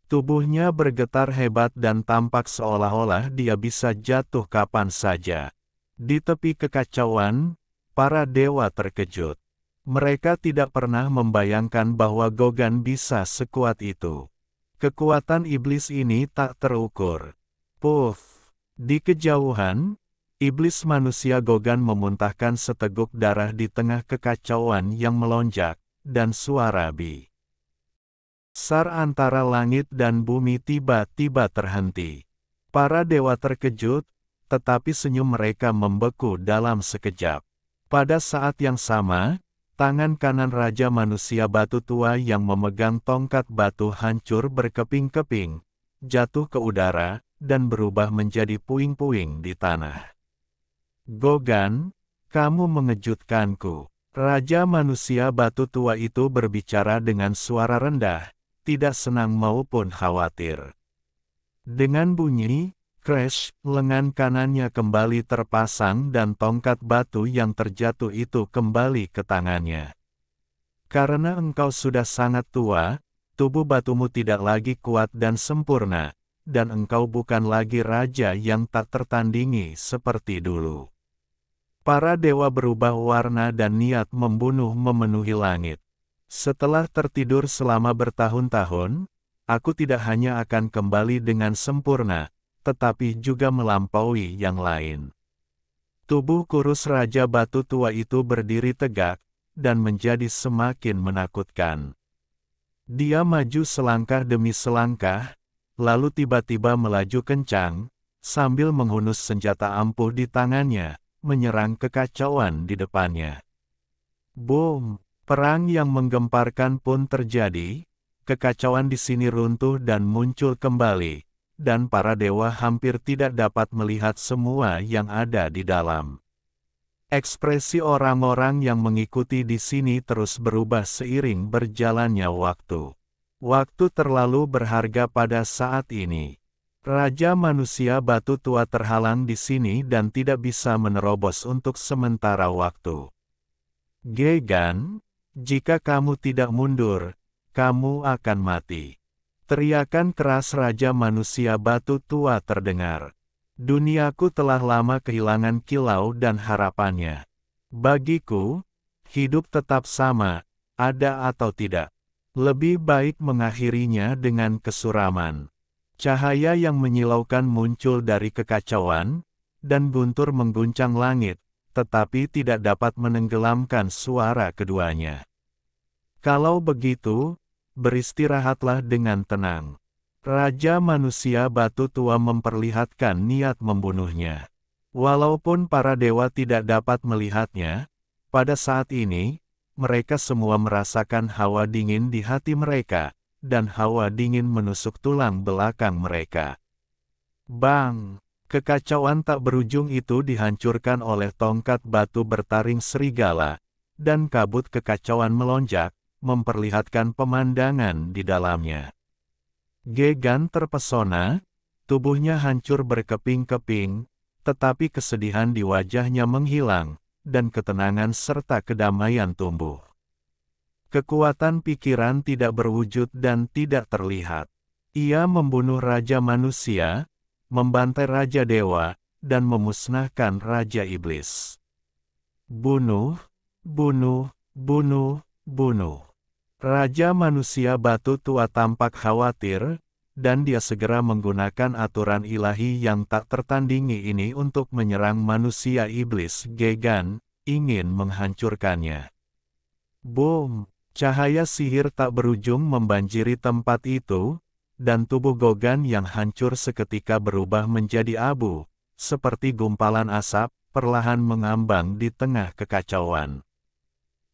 Tubuhnya bergetar hebat dan tampak seolah-olah dia bisa jatuh kapan saja. Di tepi kekacauan, para dewa terkejut. Mereka tidak pernah membayangkan bahwa Gogan bisa sekuat itu. Kekuatan iblis ini tak terukur. Puff! Di kejauhan, iblis manusia Gogan memuntahkan seteguk darah di tengah kekacauan yang melonjak, dan suara besar antara langit dan bumi tiba-tiba terhenti. Para dewa terkejut, tetapi senyum mereka membeku dalam sekejap. Pada saat yang sama, tangan kanan Raja Manusia Batu Tua yang memegang tongkat batu hancur berkeping-keping, jatuh ke udara, dan berubah menjadi puing-puing di tanah. Gogan, kamu mengejutkanku. Raja Manusia Batu Tua itu berbicara dengan suara rendah, tidak senang maupun khawatir. Dengan bunyi, crash, lengan kanannya kembali terpasang dan tongkat batu yang terjatuh itu kembali ke tangannya. Karena engkau sudah sangat tua, tubuh batumu tidak lagi kuat dan sempurna, dan engkau bukan lagi raja yang tak tertandingi seperti dulu. Para dewa berubah warna dan niat membunuh memenuhi langit. Setelah tertidur selama bertahun-tahun, aku tidak hanya akan kembali dengan sempurna, tetapi juga melampaui yang lain. Tubuh kurus Raja Batu Tua itu berdiri tegak, dan menjadi semakin menakutkan. Dia maju selangkah demi selangkah, lalu tiba-tiba melaju kencang, sambil menghunus senjata ampuh di tangannya, menyerang kekacauan di depannya. Boom! Perang yang menggemparkan pun terjadi, kekacauan di sini runtuh dan muncul kembali, dan para dewa hampir tidak dapat melihat semua yang ada di dalam. Ekspresi orang-orang yang mengikuti di sini terus berubah seiring berjalannya waktu. Waktu terlalu berharga pada saat ini. Raja Manusia Batu Tua terhalang di sini dan tidak bisa menerobos untuk sementara waktu. Gogan, jika kamu tidak mundur, kamu akan mati. Teriakan keras Raja Manusia Batu Tua terdengar. Duniaku telah lama kehilangan kilau dan harapannya. Bagiku, hidup tetap sama, ada atau tidak. Lebih baik mengakhirinya dengan kesuraman. Cahaya yang menyilaukan muncul dari kekacauan, dan guntur mengguncang langit, tetapi tidak dapat menenggelamkan suara keduanya. Kalau begitu, beristirahatlah dengan tenang. Raja Manusia Batu Tua memperlihatkan niat membunuhnya. Walaupun para dewa tidak dapat melihatnya, pada saat ini, mereka semua merasakan hawa dingin di hati mereka, dan hawa dingin menusuk tulang belakang mereka. Bang! Kekacauan tak berujung itu dihancurkan oleh tongkat batu bertaring serigala, dan kabut kekacauan melonjak, memperlihatkan pemandangan di dalamnya. Gogan terpesona, tubuhnya hancur berkeping-keping, tetapi kesedihan di wajahnya menghilang, dan ketenangan serta kedamaian tumbuh. Kekuatan pikiran tidak berwujud dan tidak terlihat. Ia membunuh Raja Manusia, membantai Raja Dewa, dan memusnahkan Raja Iblis. Bunuh, bunuh, bunuh, bunuh. Raja Manusia Batu Tua tampak khawatir, dan dia segera menggunakan aturan ilahi yang tak tertandingi ini untuk menyerang manusia iblis Gogan, ingin menghancurkannya. Boom! Cahaya sihir tak berujung membanjiri tempat itu, dan tubuh Gogan yang hancur seketika berubah menjadi abu, seperti gumpalan asap, perlahan mengambang di tengah kekacauan.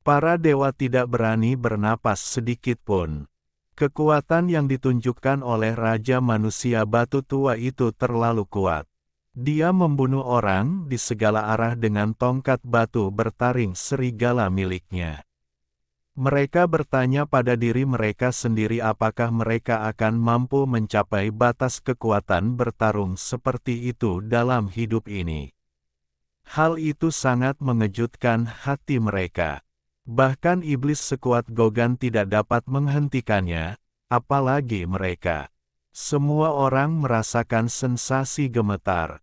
Para dewa tidak berani bernapas sedikit pun. Kekuatan yang ditunjukkan oleh Raja Manusia Batu Tua itu terlalu kuat. Dia membunuh orang di segala arah dengan tongkat batu bertaring serigala miliknya. Mereka bertanya pada diri mereka sendiri apakah mereka akan mampu mencapai batas kekuatan bertarung seperti itu dalam hidup ini. Hal itu sangat mengejutkan hati mereka. Bahkan iblis sekuat Gogan tidak dapat menghentikannya, apalagi mereka. Semua orang merasakan sensasi gemetar.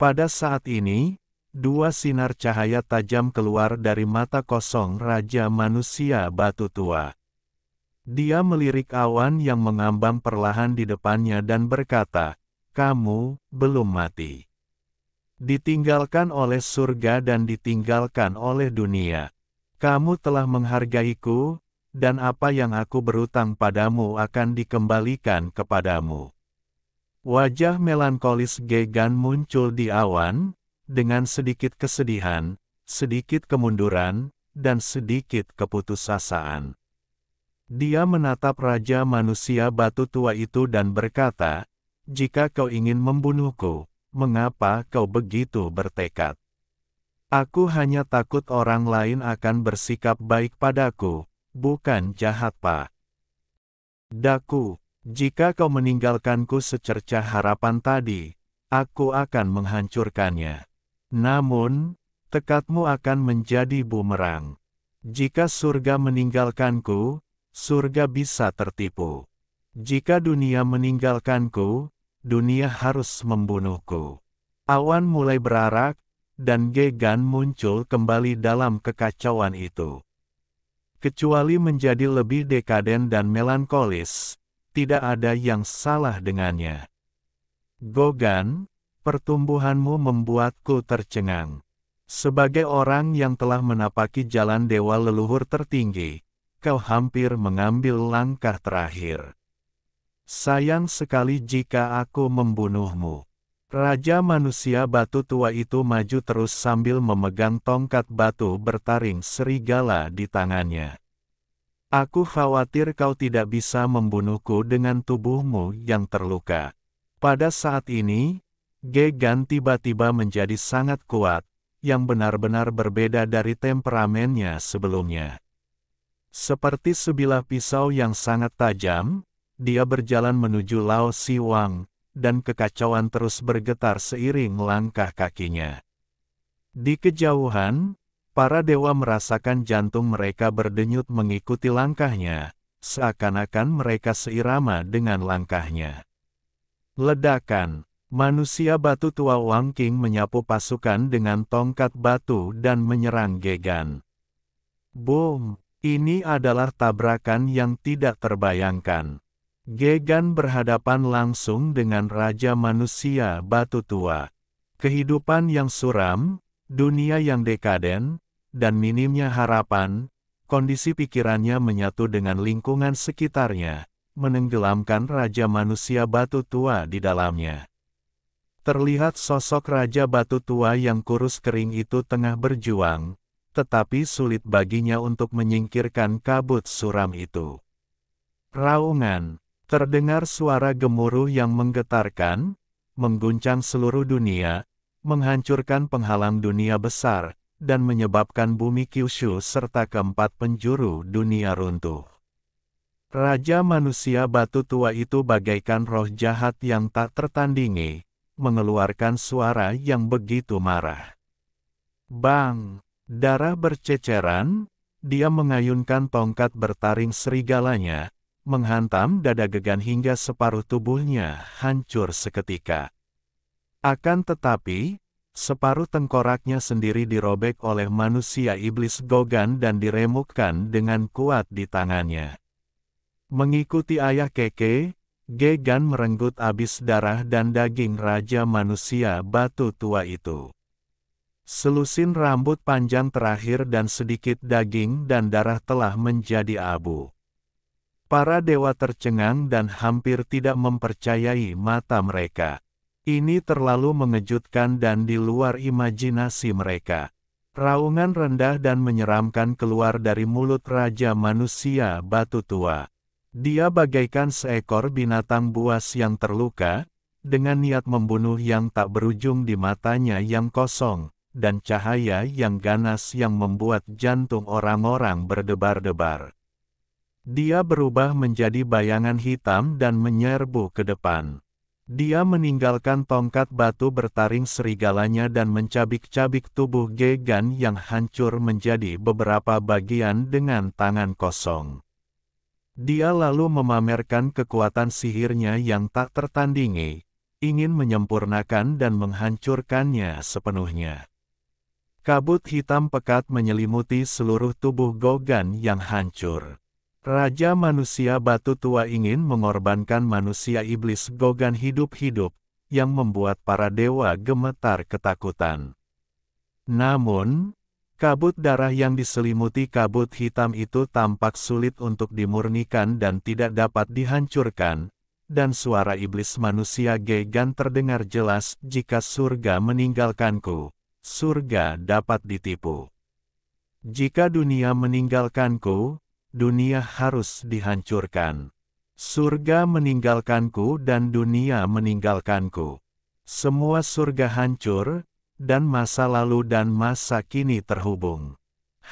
Pada saat ini, dua sinar cahaya tajam keluar dari mata kosong Raja Manusia Batu Tua. Dia melirik awan yang mengambang perlahan di depannya dan berkata, "Kamu belum mati. Ditinggalkan oleh surga dan ditinggalkan oleh dunia. Kamu telah menghargaiku, dan apa yang aku berutang padamu akan dikembalikan kepadamu." Wajah melankolis Gegan muncul di awan, dengan sedikit kesedihan, sedikit kemunduran, dan sedikit keputusasaan. Dia menatap Raja Manusia Batu Tua itu dan berkata, "Jika kau ingin membunuhku, mengapa kau begitu bertekad? Aku hanya takut orang lain akan bersikap baik padaku, bukan jahat padaku. Jika kau meninggalkanku secercah harapan tadi, aku akan menghancurkannya. Namun, tekadmu akan menjadi bumerang. Jika surga meninggalkanku, surga bisa tertipu. Jika dunia meninggalkanku, dunia harus membunuhku." Awan mulai berarak, dan Gegan muncul kembali dalam kekacauan itu. Kecuali menjadi lebih dekaden dan melankolis, tidak ada yang salah dengannya. "Gogan, pertumbuhanmu membuatku tercengang. Sebagai orang yang telah menapaki jalan dewa leluhur tertinggi, kau hampir mengambil langkah terakhir. Sayang sekali jika aku membunuhmu." Raja Manusia Batu Tua itu maju terus sambil memegang tongkat batu bertaring serigala di tangannya. "Aku khawatir kau tidak bisa membunuhku dengan tubuhmu yang terluka." Pada saat ini, Gegan tiba-tiba menjadi sangat kuat, yang benar-benar berbeda dari temperamennya sebelumnya. Seperti sebilah pisau yang sangat tajam, dia berjalan menuju Lao Si Wang, dan kekacauan terus bergetar seiring langkah kakinya. Di kejauhan, para dewa merasakan jantung mereka berdenyut mengikuti langkahnya, seakan-akan mereka seirama dengan langkahnya. Ledakan, Manusia Batu Tua Wang King menyapu pasukan dengan tongkat batu dan menyerang Gegan. Boom! Ini adalah tabrakan yang tidak terbayangkan. Gegan berhadapan langsung dengan Raja Manusia Batu Tua. Kehidupan yang suram, dunia yang dekaden, dan minimnya harapan, kondisi pikirannya menyatu dengan lingkungan sekitarnya, menenggelamkan Raja Manusia Batu Tua di dalamnya. Terlihat sosok Raja Batu Tua yang kurus kering itu tengah berjuang, tetapi sulit baginya untuk menyingkirkan kabut suram itu. Raungan. Terdengar suara gemuruh yang menggetarkan, mengguncang seluruh dunia, menghancurkan penghalang dunia besar, dan menyebabkan bumi Kyushu serta keempat penjuru dunia runtuh. Raja Manusia Batu Tua itu bagaikan roh jahat yang tak tertandingi, mengeluarkan suara yang begitu marah. Bang! Darah berceceran, dia mengayunkan tongkat bertaring serigalanya, menghantam dada Gegan hingga separuh tubuhnya hancur seketika. Akan tetapi, separuh tengkoraknya sendiri dirobek oleh manusia iblis Gogan dan diremukkan dengan kuat di tangannya. Mengikuti ayah Keke, Gegan merenggut abis darah dan daging Raja Manusia Batu Tua itu. Selusin rambut panjang terakhir dan sedikit daging dan darah telah menjadi abu. Para dewa tercengang dan hampir tidak mempercayai mata mereka. Ini terlalu mengejutkan dan di luar imajinasi mereka. Raungan rendah dan menyeramkan keluar dari mulut Raja Manusia Batu Tua. Dia bagaikan seekor binatang buas yang terluka, dengan niat membunuh yang tak berujung di matanya yang kosong, dan cahaya yang ganas yang membuat jantung orang-orang berdebar-debar. Dia berubah menjadi bayangan hitam dan menyerbu ke depan. Dia meninggalkan tongkat batu bertaring serigalanya dan mencabik-cabik tubuh Gegan yang hancur menjadi beberapa bagian dengan tangan kosong. Dia lalu memamerkan kekuatan sihirnya yang tak tertandingi, ingin menyempurnakan dan menghancurkannya sepenuhnya. Kabut hitam pekat menyelimuti seluruh tubuh Gogan yang hancur. Raja Manusia Batu Tua ingin mengorbankan manusia iblis Gogan hidup-hidup, yang membuat para dewa gemetar ketakutan. Namun, kabut darah yang diselimuti kabut hitam itu tampak sulit untuk dimurnikan dan tidak dapat dihancurkan, dan suara iblis manusia Gegan terdengar jelas, jika surga meninggalkanku, surga dapat ditipu. Jika dunia meninggalkanku, dunia harus dihancurkan. Surga meninggalkanku dan dunia meninggalkanku. Semua surga hancur, dan masa lalu dan masa kini terhubung.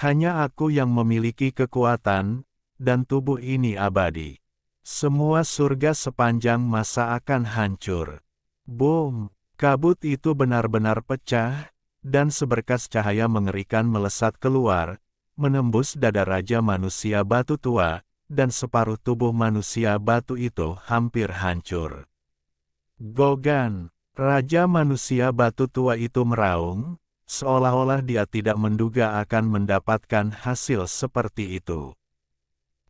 Hanya aku yang memiliki kekuatan, dan tubuh ini abadi. Semua surga sepanjang masa akan hancur. Boom! Kabut itu benar-benar pecah, dan seberkas cahaya mengerikan melesat keluar, menembus dada Raja Manusia Batu Tua, dan separuh tubuh manusia batu itu hampir hancur. Gogan, Raja Manusia Batu Tua itu meraung, seolah-olah dia tidak menduga akan mendapatkan hasil seperti itu.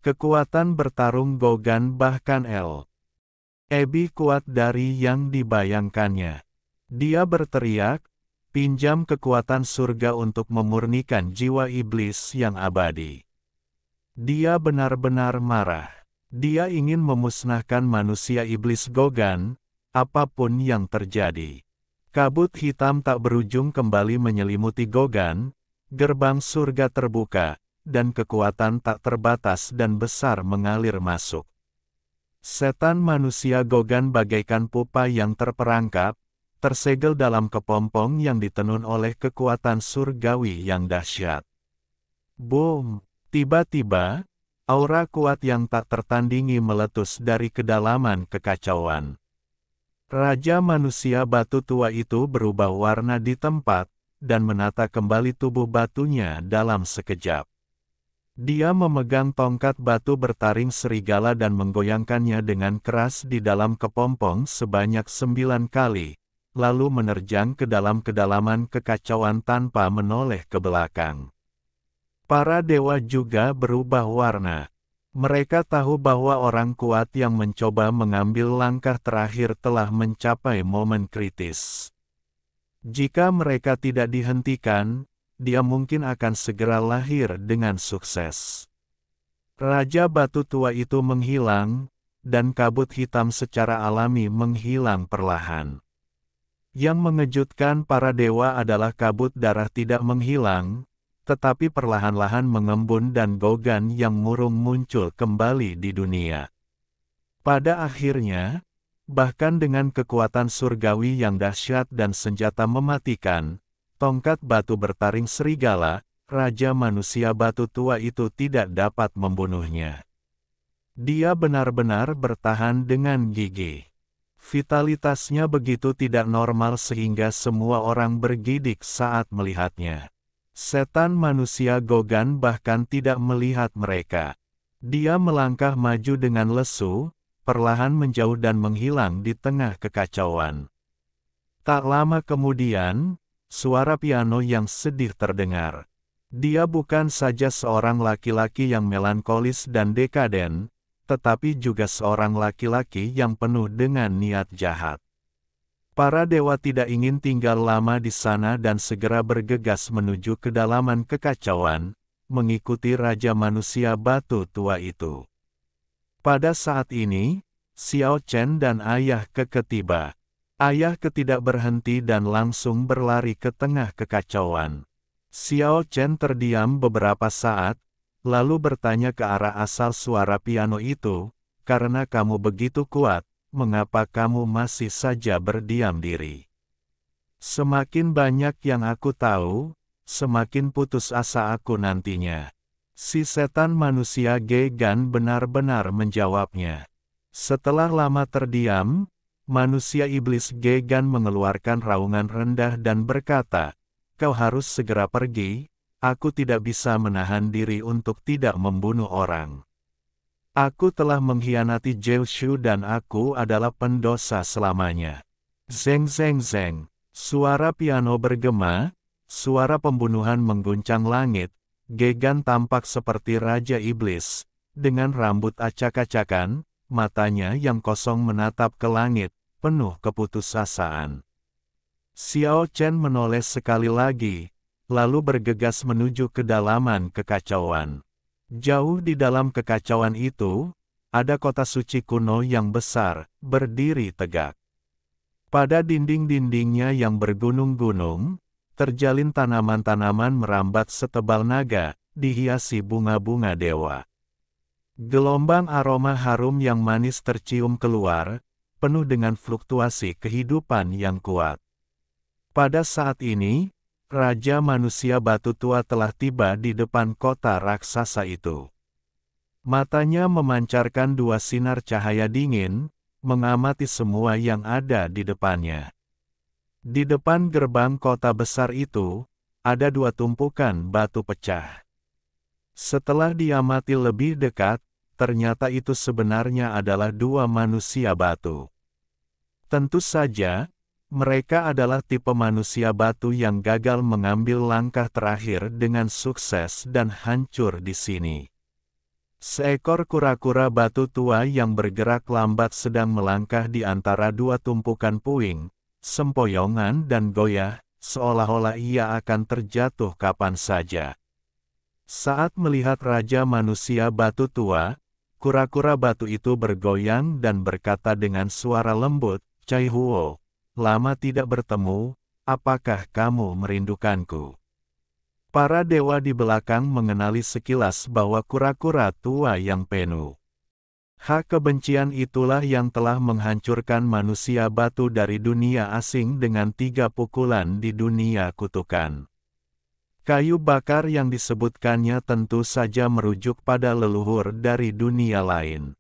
Kekuatan bertarung Gogan bahkan lebih kuat dari yang dibayangkannya. Dia berteriak, pinjam kekuatan surga untuk memurnikan jiwa iblis yang abadi. Dia benar-benar marah. Dia ingin memusnahkan manusia iblis Gogan, apapun yang terjadi. Kabut hitam tak berujung kembali menyelimuti Gogan, gerbang surga terbuka, dan kekuatan tak terbatas dan besar mengalir masuk. Setan manusia Gogan bagaikan pupa yang terperangkap, tersegel dalam kepompong yang ditenun oleh kekuatan surgawi yang dahsyat. Boom! Tiba-tiba, aura kuat yang tak tertandingi meletus dari kedalaman kekacauan. Raja Manusia Batu Tua itu berubah warna di tempat, dan menata kembali tubuh batunya dalam sekejap. Dia memegang tongkat batu bertaring serigala dan menggoyangkannya dengan keras di dalam kepompong sebanyak 9 kali. Lalu menerjang ke dalam kedalaman kekacauan tanpa menoleh ke belakang. Para dewa juga berubah warna. Mereka tahu bahwa orang kuat yang mencoba mengambil langkah terakhir telah mencapai momen kritis. Jika mereka tidak dihentikan, dia mungkin akan segera lahir dengan sukses. Raja Batu Tua itu menghilang, dan kabut hitam secara alami menghilang perlahan. Yang mengejutkan para dewa adalah kabut darah tidak menghilang, tetapi perlahan-lahan mengembun dan Gogan yang murung muncul kembali di dunia. Pada akhirnya, bahkan dengan kekuatan surgawi yang dahsyat dan senjata mematikan, tongkat batu bertaring serigala, Raja Manusia Batu Tua itu tidak dapat membunuhnya. Dia benar-benar bertahan dengan gigih. Vitalitasnya begitu tidak normal sehingga semua orang bergidik saat melihatnya. Setan manusia Gogan bahkan tidak melihat mereka. Dia melangkah maju dengan lesu, perlahan menjauh dan menghilang di tengah kekacauan. Tak lama kemudian, suara piano yang sedih terdengar. Dia bukan saja seorang laki-laki yang melankolis dan dekaden, tetapi juga seorang laki-laki yang penuh dengan niat jahat. Para dewa tidak ingin tinggal lama di sana dan segera bergegas menuju kedalaman kekacauan, mengikuti Raja Manusia Batu Tua itu. Pada saat ini, Xiao Chen dan Ayah Keke tiba. Ayah Keke tidak berhenti dan langsung berlari ke tengah kekacauan. Xiao Chen terdiam beberapa saat, lalu bertanya ke arah asal suara piano itu, "Karena kamu begitu kuat, mengapa kamu masih saja berdiam diri?" "Semakin banyak yang aku tahu, semakin putus asa aku nantinya." Si setan manusia Gegan benar-benar menjawabnya. Setelah lama terdiam, manusia iblis Gegan mengeluarkan raungan rendah dan berkata, "Kau harus segera pergi, aku tidak bisa menahan diri untuk tidak membunuh orang. Aku telah mengkhianati Zhou Shu dan aku adalah pendosa selamanya." Zeng zeng zeng, suara piano bergema, suara pembunuhan mengguncang langit. Gegan tampak seperti Raja Iblis, dengan rambut acak-acakan, matanya yang kosong menatap ke langit, penuh keputusasaan. Xiao Chen menoleh sekali lagi, lalu bergegas menuju kedalaman kekacauan. Jauh di dalam kekacauan itu, ada kota suci kuno yang besar, berdiri tegak. Pada dinding-dindingnya yang bergunung-gunung, terjalin tanaman-tanaman merambat setebal naga, dihiasi bunga-bunga dewa. Gelombang aroma harum yang manis tercium keluar, penuh dengan fluktuasi kehidupan yang kuat. Pada saat ini, Raja Manusia Batu Tua telah tiba di depan kota raksasa itu. Matanya memancarkan dua sinar cahaya dingin, mengamati semua yang ada di depannya. Di depan gerbang kota besar itu, ada dua tumpukan batu pecah. Setelah diamati lebih dekat, ternyata itu sebenarnya adalah dua manusia batu. Tentu saja, mereka adalah tipe manusia batu yang gagal mengambil langkah terakhir dengan sukses dan hancur di sini. Seekor kura-kura batu tua yang bergerak lambat sedang melangkah di antara dua tumpukan puing, sempoyongan dan goyah, seolah-olah ia akan terjatuh kapan saja. Saat melihat Raja Manusia Batu Tua, kura-kura batu itu bergoyang dan berkata dengan suara lembut, "Cai Huo, lama tidak bertemu, apakah kamu merindukanku?" Para dewa di belakang mengenali sekilas bahwa kura-kura tua yang penuh hak kebencian itulah yang telah menghancurkan manusia batu dari dunia asing dengan 3 pukulan di dunia kutukan. Kayu bakar yang disebutkannya tentu saja merujuk pada leluhur dari dunia lain.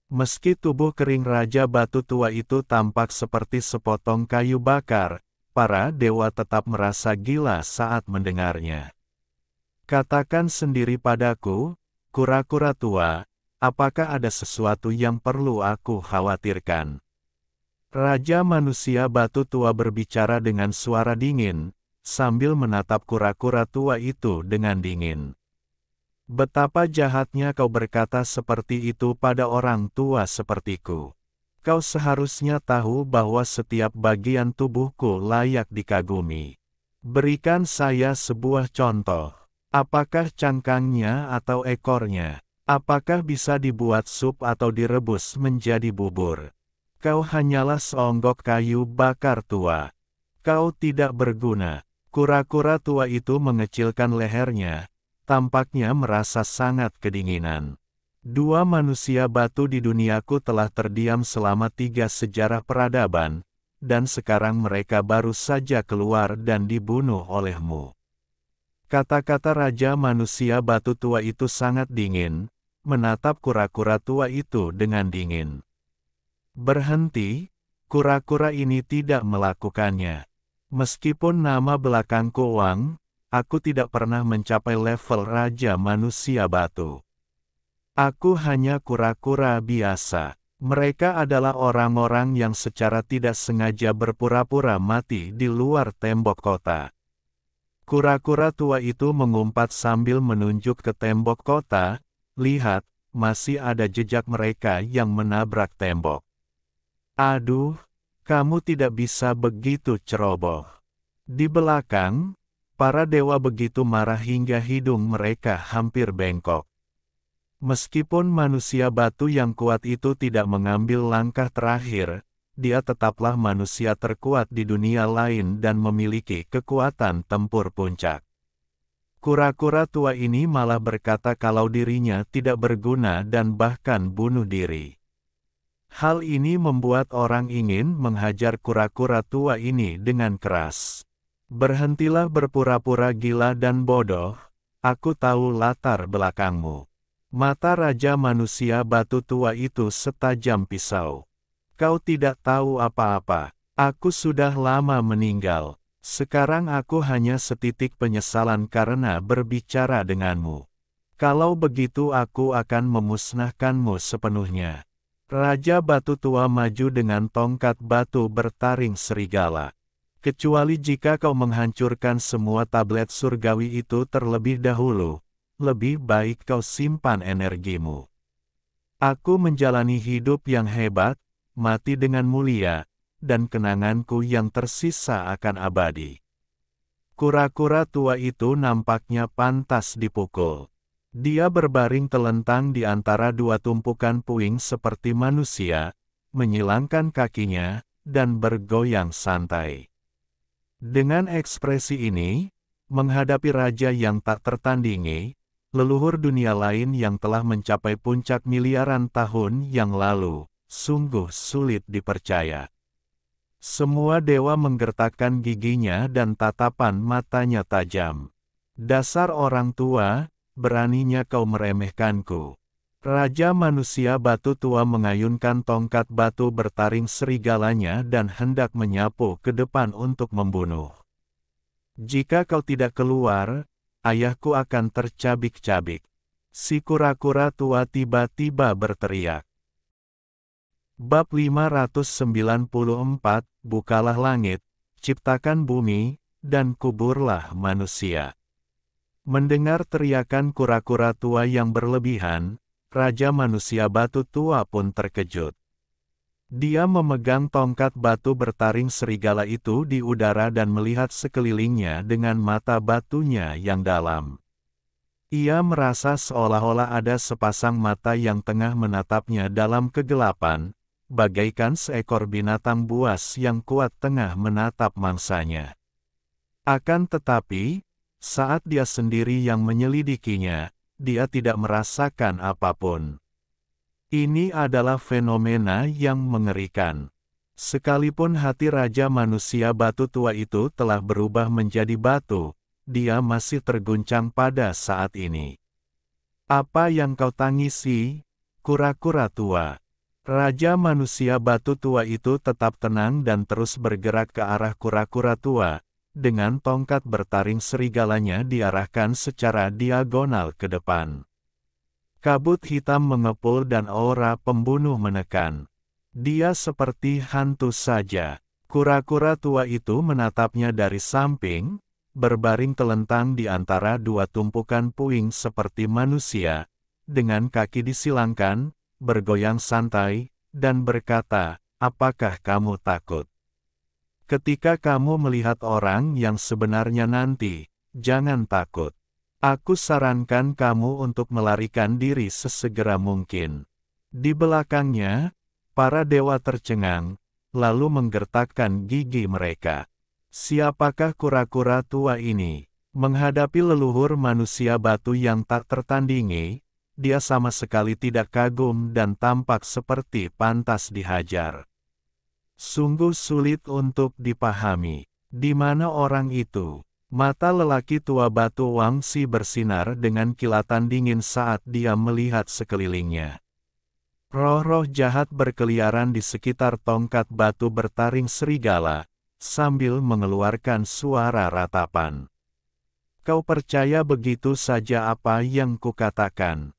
Meski tubuh kering Raja Batu Tua itu tampak seperti sepotong kayu bakar, para dewa tetap merasa gila saat mendengarnya. "Katakan sendiri padaku, kura-kura tua, apakah ada sesuatu yang perlu aku khawatirkan?" Raja Manusia Batu Tua berbicara dengan suara dingin, sambil menatap kura-kura tua itu dengan dingin. "Betapa jahatnya kau berkata seperti itu pada orang tua sepertiku. Kau seharusnya tahu bahwa setiap bagian tubuhku layak dikagumi. Berikan saya sebuah contoh. Apakah cangkangnya atau ekornya? Apakah bisa dibuat sup atau direbus menjadi bubur? Kau hanyalah seonggok kayu bakar tua. Kau tidak berguna." Kura-kura tua itu mengecilkan lehernya, tampaknya merasa sangat kedinginan. Dua manusia batu di duniaku telah terdiam selama 3 sejarah peradaban, dan sekarang mereka baru saja keluar dan dibunuh olehmu. Kata-kata Raja Manusia Batu Tua itu sangat dingin, menatap kura-kura tua itu dengan dingin. "Berhenti, kura-kura ini tidak melakukannya. Meskipun nama belakangku Wang, aku tidak pernah mencapai level Raja Manusia Batu. Aku hanya kura-kura biasa. Mereka adalah orang-orang yang secara tidak sengaja berpura-pura mati di luar tembok kota." Kura-kura tua itu mengumpat sambil menunjuk ke tembok kota, "Lihat, masih ada jejak mereka yang menabrak tembok." "Aduh, kamu tidak bisa begitu ceroboh." Di belakang, para dewa begitu marah hingga hidung mereka hampir bengkok. Meskipun manusia batu yang kuat itu tidak mengambil langkah terakhir, dia tetaplah manusia terkuat di dunia lain dan memiliki kekuatan tempur puncak. Kura-kura tua ini malah berkata kalau dirinya tidak berguna dan bahkan bunuh diri. Hal ini membuat orang ingin menghajar kura-kura tua ini dengan keras. Berhentilah berpura-pura gila dan bodoh, aku tahu latar belakangmu. Mata Raja Manusia Batu Tua itu setajam pisau. Kau tidak tahu apa-apa, aku sudah lama meninggal. Sekarang aku hanya setitik penyesalan karena berbicara denganmu. Kalau begitu aku akan memusnahkanmu sepenuhnya. Raja Batu Tua maju dengan tongkat batu bertaring serigala. Kecuali jika kau menghancurkan semua tablet surgawi itu terlebih dahulu, lebih baik kau simpan energimu. Aku menjalani hidup yang hebat, mati dengan mulia, dan kenanganku yang tersisa akan abadi. Kura-kura tua itu nampaknya pantas dipukul. Dia berbaring telentang di antara dua tumpukan puing seperti manusia, menyilangkan kakinya, dan bergoyang santai. Dengan ekspresi ini, menghadapi raja yang tak tertandingi, leluhur dunia lain yang telah mencapai puncak miliaran tahun yang lalu, sungguh sulit dipercaya. Semua dewa menggertakkan giginya dan tatapan matanya tajam. Dasar orang tua, beraninya kau meremehkanku. Raja Manusia Batu Tua mengayunkan tongkat batu bertaring serigalanya dan hendak menyapu ke depan untuk membunuh. Jika kau tidak keluar, ayahku akan tercabik-cabik. Si kura-kura tua tiba-tiba berteriak. Bab 594, Bukalah langit, ciptakan bumi, dan kuburlah manusia. Mendengar teriakan kura-kura tua yang berlebihan, Raja Manusia Batu Tua pun terkejut. Dia memegang tongkat batu bertaring serigala itu di udara dan melihat sekelilingnya dengan mata batunya yang dalam. Ia merasa seolah-olah ada sepasang mata yang tengah menatapnya dalam kegelapan, bagaikan seekor binatang buas yang kuat tengah menatap mangsanya. Akan tetapi, saat dia sendiri yang menyelidikinya, dia tidak merasakan apapun. Ini adalah fenomena yang mengerikan. Sekalipun hati Raja Manusia Batu Tua itu telah berubah menjadi batu, dia masih terguncang pada saat ini. Apa yang kau tangisi, kura-kura tua? Raja Manusia Batu Tua itu tetap tenang dan terus bergerak ke arah kura-kura tua, dengan tongkat bertaring serigalanya diarahkan secara diagonal ke depan. Kabut hitam mengepul dan aura pembunuh menekan. Dia seperti hantu saja. Kura-kura tua itu menatapnya dari samping, berbaring telentang di antara dua tumpukan puing seperti manusia, dengan kaki disilangkan, bergoyang santai, dan berkata, apakah kamu takut? Ketika kamu melihat orang yang sebenarnya nanti, jangan takut. Aku sarankan kamu untuk melarikan diri sesegera mungkin. Di belakangnya, para dewa tercengang, lalu menggertakkan gigi mereka. Siapakah kura-kura tua ini? Menghadapi leluhur manusia batu yang tak tertandingi, dia sama sekali tidak kagum dan tampak seperti pantas dihajar. Sungguh sulit untuk dipahami. Di mana orang itu? Mata lelaki tua batu Wangsi bersinar dengan kilatan dingin saat dia melihat sekelilingnya. Roh-roh jahat berkeliaran di sekitar tongkat batu bertaring serigala, sambil mengeluarkan suara ratapan. Kau percaya begitu saja apa yang kukatakan?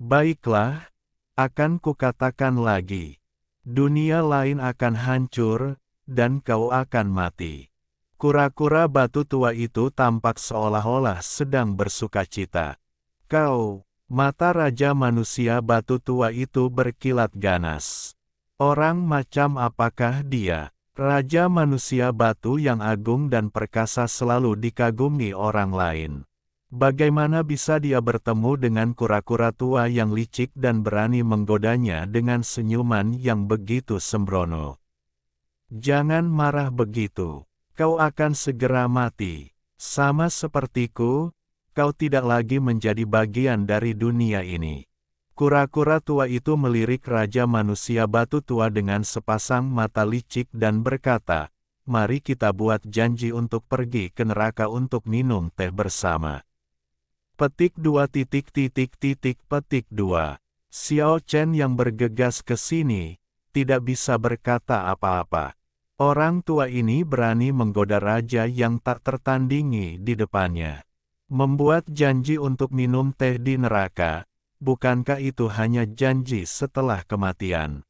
Baiklah, akan kukatakan lagi. Dunia lain akan hancur, dan kau akan mati. Kura-kura batu tua itu tampak seolah-olah sedang bersukacita. Kau, mata Raja Manusia Batu Tua itu berkilat ganas. Orang macam apakah dia? Raja Manusia Batu yang agung dan perkasa selalu dikagumi orang lain. Bagaimana bisa dia bertemu dengan kura-kura tua yang licik dan berani menggodanya dengan senyuman yang begitu sembrono? Jangan marah begitu. Kau akan segera mati. Sama sepertiku, kau tidak lagi menjadi bagian dari dunia ini. Kura-kura tua itu melirik Raja Manusia Batu Tua dengan sepasang mata licik dan berkata, "Mari kita buat janji untuk pergi ke neraka untuk minum teh bersama." Petik 2. Xiao Chen yang bergegas ke sini, tidak bisa berkata apa-apa. Orang tua ini berani menggoda raja yang tak tertandingi di depannya. Membuat janji untuk minum teh di neraka, bukankah itu hanya janji setelah kematian?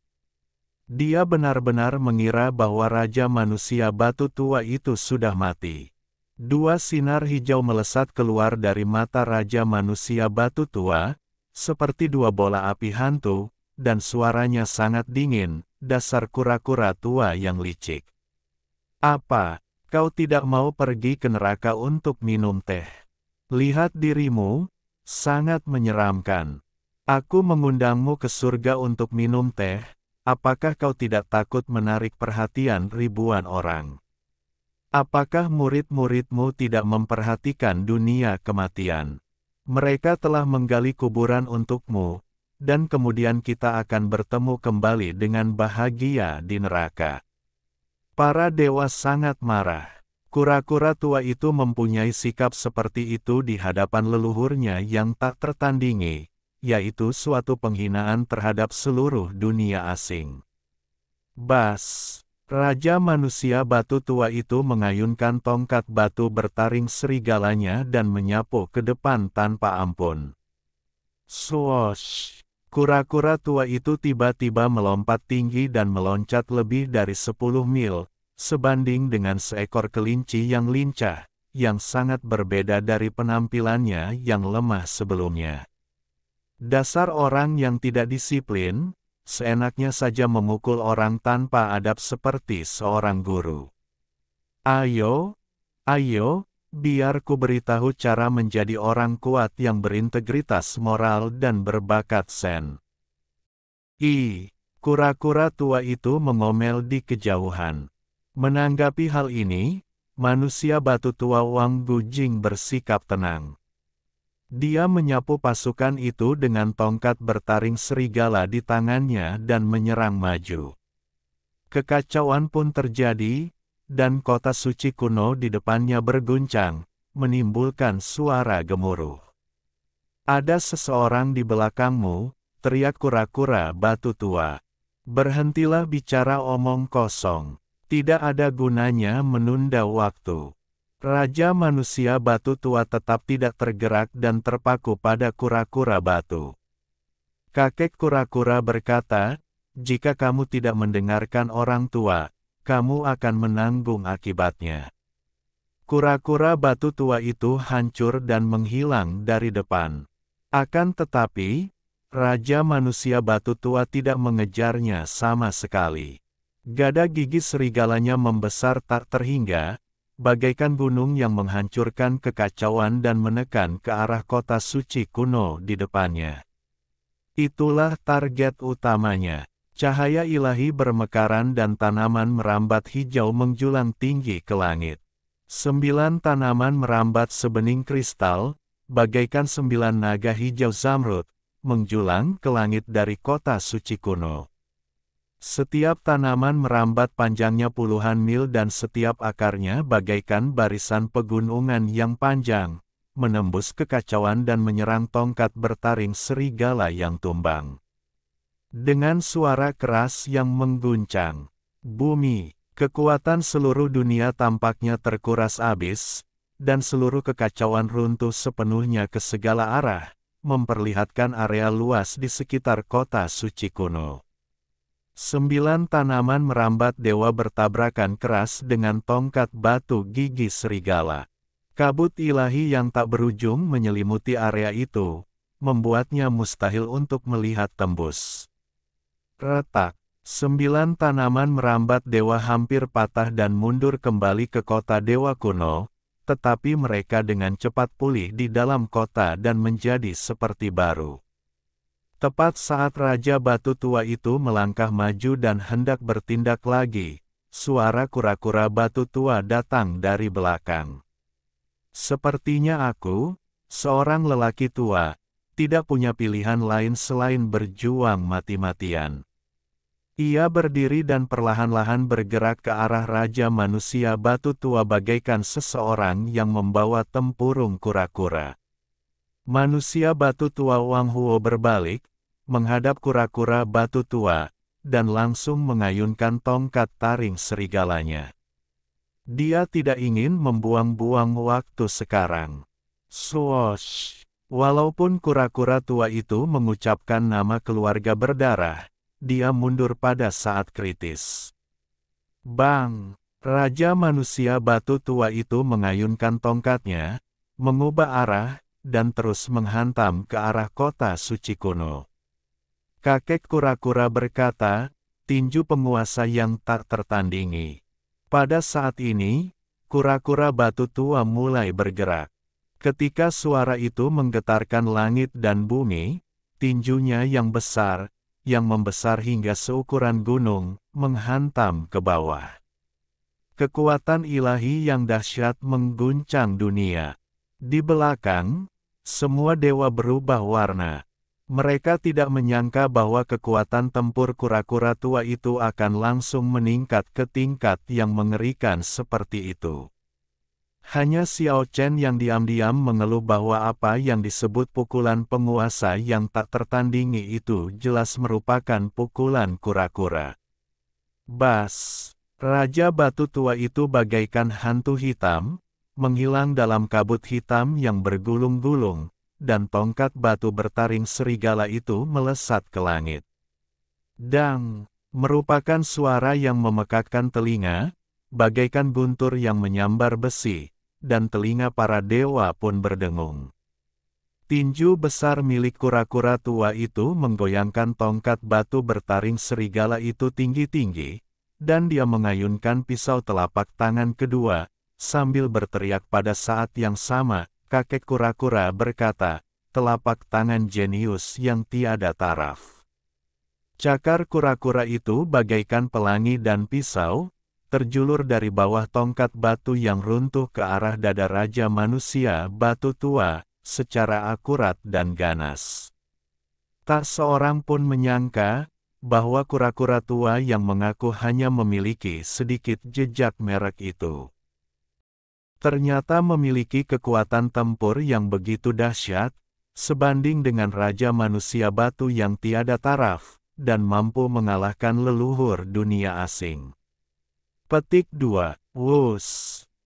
Dia benar-benar mengira bahwa Raja Manusia Batu Tua itu sudah mati. Dua sinar hijau melesat keluar dari mata Raja Manusia Batu Tua, seperti dua bola api hantu, dan suaranya sangat dingin, "Dasar kura-kura tua yang licik. Apa, kau tidak mau pergi ke neraka untuk minum teh? Lihat dirimu, sangat menyeramkan. Aku mengundangmu ke surga untuk minum teh, apakah kau tidak takut menarik perhatian ribuan orang? Apakah murid-muridmu tidak memperhatikan dunia kematian? Mereka telah menggali kuburan untukmu, dan kemudian kita akan bertemu kembali dengan bahagia di neraka." Para dewa sangat marah. Kura-kura tua itu mempunyai sikap seperti itu di hadapan leluhurnya yang tak tertandingi, yaitu suatu penghinaan terhadap seluruh dunia asing. Bas! Raja Manusia Batu Tua itu mengayunkan tongkat batu bertaring serigalanya dan menyapu ke depan tanpa ampun. Swoosh! Kura-kura tua itu tiba-tiba melompat tinggi dan meloncat lebih dari 10 mil, sebanding dengan seekor kelinci yang lincah, yang sangat berbeda dari penampilannya yang lemah sebelumnya. Dasar orang yang tidak disiplin, seenaknya saja memukul orang tanpa adab seperti seorang guru. Ayo, biar ku beritahu cara menjadi orang kuat yang berintegritas moral dan berbakat sen. Kura-kura tua itu mengomel di kejauhan. Menanggapi hal ini, manusia batu tua Wang Gujing bersikap tenang. Dia menyapu pasukan itu dengan tongkat bertaring serigala di tangannya dan menyerang maju. Kekacauan pun terjadi, dan kota suci kuno di depannya berguncang, menimbulkan suara gemuruh. "Ada seseorang di belakangmu," teriak kura-kura batu tua. "Berhentilah bicara omong kosong. Tidak ada gunanya menunda waktu." Raja Manusia Batu Tua tetap tidak tergerak dan terpaku pada kura-kura batu. Kakek kura-kura berkata, "Jika kamu tidak mendengarkan orang tua, kamu akan menanggung akibatnya." Kura-kura batu tua itu hancur dan menghilang dari depan. Akan tetapi, Raja Manusia Batu Tua tidak mengejarnya sama sekali. Gada gigi serigalanya membesar tak terhingga, bagaikan gunung yang menghancurkan kekacauan dan menekan ke arah kota suci kuno di depannya. Itulah target utamanya. Cahaya ilahi bermekaran dan tanaman merambat hijau menjulang tinggi ke langit. 9 tanaman merambat sebening kristal, bagaikan 9 naga hijau zamrud, menjulang ke langit dari kota suci kuno. Setiap tanaman merambat panjangnya puluhan mil dan setiap akarnya bagaikan barisan pegunungan yang panjang, menembus kekacauan dan menyerang tongkat bertaring serigala yang tumbang. Dengan suara keras yang mengguncang, bumi, kekuatan seluruh dunia tampaknya terkuras habis, dan seluruh kekacauan runtuh sepenuhnya ke segala arah, memperlihatkan area luas di sekitar kota suci kuno. 9 tanaman merambat dewa bertabrakan keras dengan tongkat batu gigi serigala. Kabut ilahi yang tak berujung menyelimuti area itu, membuatnya mustahil untuk melihat tembus. Retak, 9 tanaman merambat dewa hampir patah dan mundur kembali ke kota dewa kuno, tetapi mereka dengan cepat pulih di dalam kota dan menjadi seperti baru. Tepat saat Raja Batu Tua itu melangkah maju dan hendak bertindak lagi, suara kura-kura batu tua datang dari belakang. "Sepertinya aku, Seorang lelaki tua, tidak punya pilihan lain selain berjuang mati-matian. Ia berdiri dan perlahan-lahan bergerak ke arah Raja Manusia Batu Tua bagaikan seseorang yang membawa tempurung kura-kura. Manusia Batu Tua Wang Huo berbalik, menghadap kura-kura Batu Tua, dan langsung mengayunkan tongkat taring serigalanya. Dia tidak ingin membuang-buang waktu sekarang. Swoosh! Walaupun kura-kura tua itu mengucapkan nama keluarga berdarah, dia mundur pada saat kritis. Bang! Raja Manusia Batu Tua itu mengayunkan tongkatnya, mengubah arah, dan terus menghantam ke arah kota suci kuno. Kakek kura-kura berkata, tinju penguasa yang tak tertandingi. Pada saat ini, kura-kura Batu Tua mulai bergerak. Ketika suara itu menggetarkan langit dan bumi, tinjunya yang besar, yang membesar hingga seukuran gunung, menghantam ke bawah. Kekuatan ilahi yang dahsyat mengguncang dunia. Di belakang, semua dewa berubah warna. Mereka tidak menyangka bahwa kekuatan tempur kura-kura tua itu akan langsung meningkat ke tingkat yang mengerikan seperti itu. Hanya Xiao Chen yang diam-diam mengeluh bahwa apa yang disebut pukulan penguasa yang tak tertandingi itu jelas merupakan pukulan kura-kura. Bas! Raja Batu Tua itu bagaikan hantu hitam, menghilang dalam kabut hitam yang bergulung-gulung, dan tongkat batu bertaring serigala itu melesat ke langit. Dang! Merupakan suara yang memekakkan telinga, bagaikan guntur yang menyambar besi, dan telinga para dewa pun berdengung. Tinju besar milik kura-kura tua itu menggoyangkan tongkat batu bertaring serigala itu tinggi-tinggi, dan dia mengayunkan pisau telapak tangan kedua, sambil berteriak pada saat yang sama, kakek kura-kura berkata, telapak tangan jenius yang tiada taraf. Cakar kura-kura itu bagaikan pelangi dan pisau, terjulur dari bawah tongkat batu yang runtuh ke arah dada Raja Manusia Batu Tua, secara akurat dan ganas. Tak seorang pun menyangka, bahwa kura-kura tua yang mengaku hanya memiliki sedikit jejak merek itu ternyata memiliki kekuatan tempur yang begitu dahsyat, sebanding dengan Raja Manusia Batu yang tiada taraf, dan mampu mengalahkan leluhur dunia asing. Petik 2. Wus!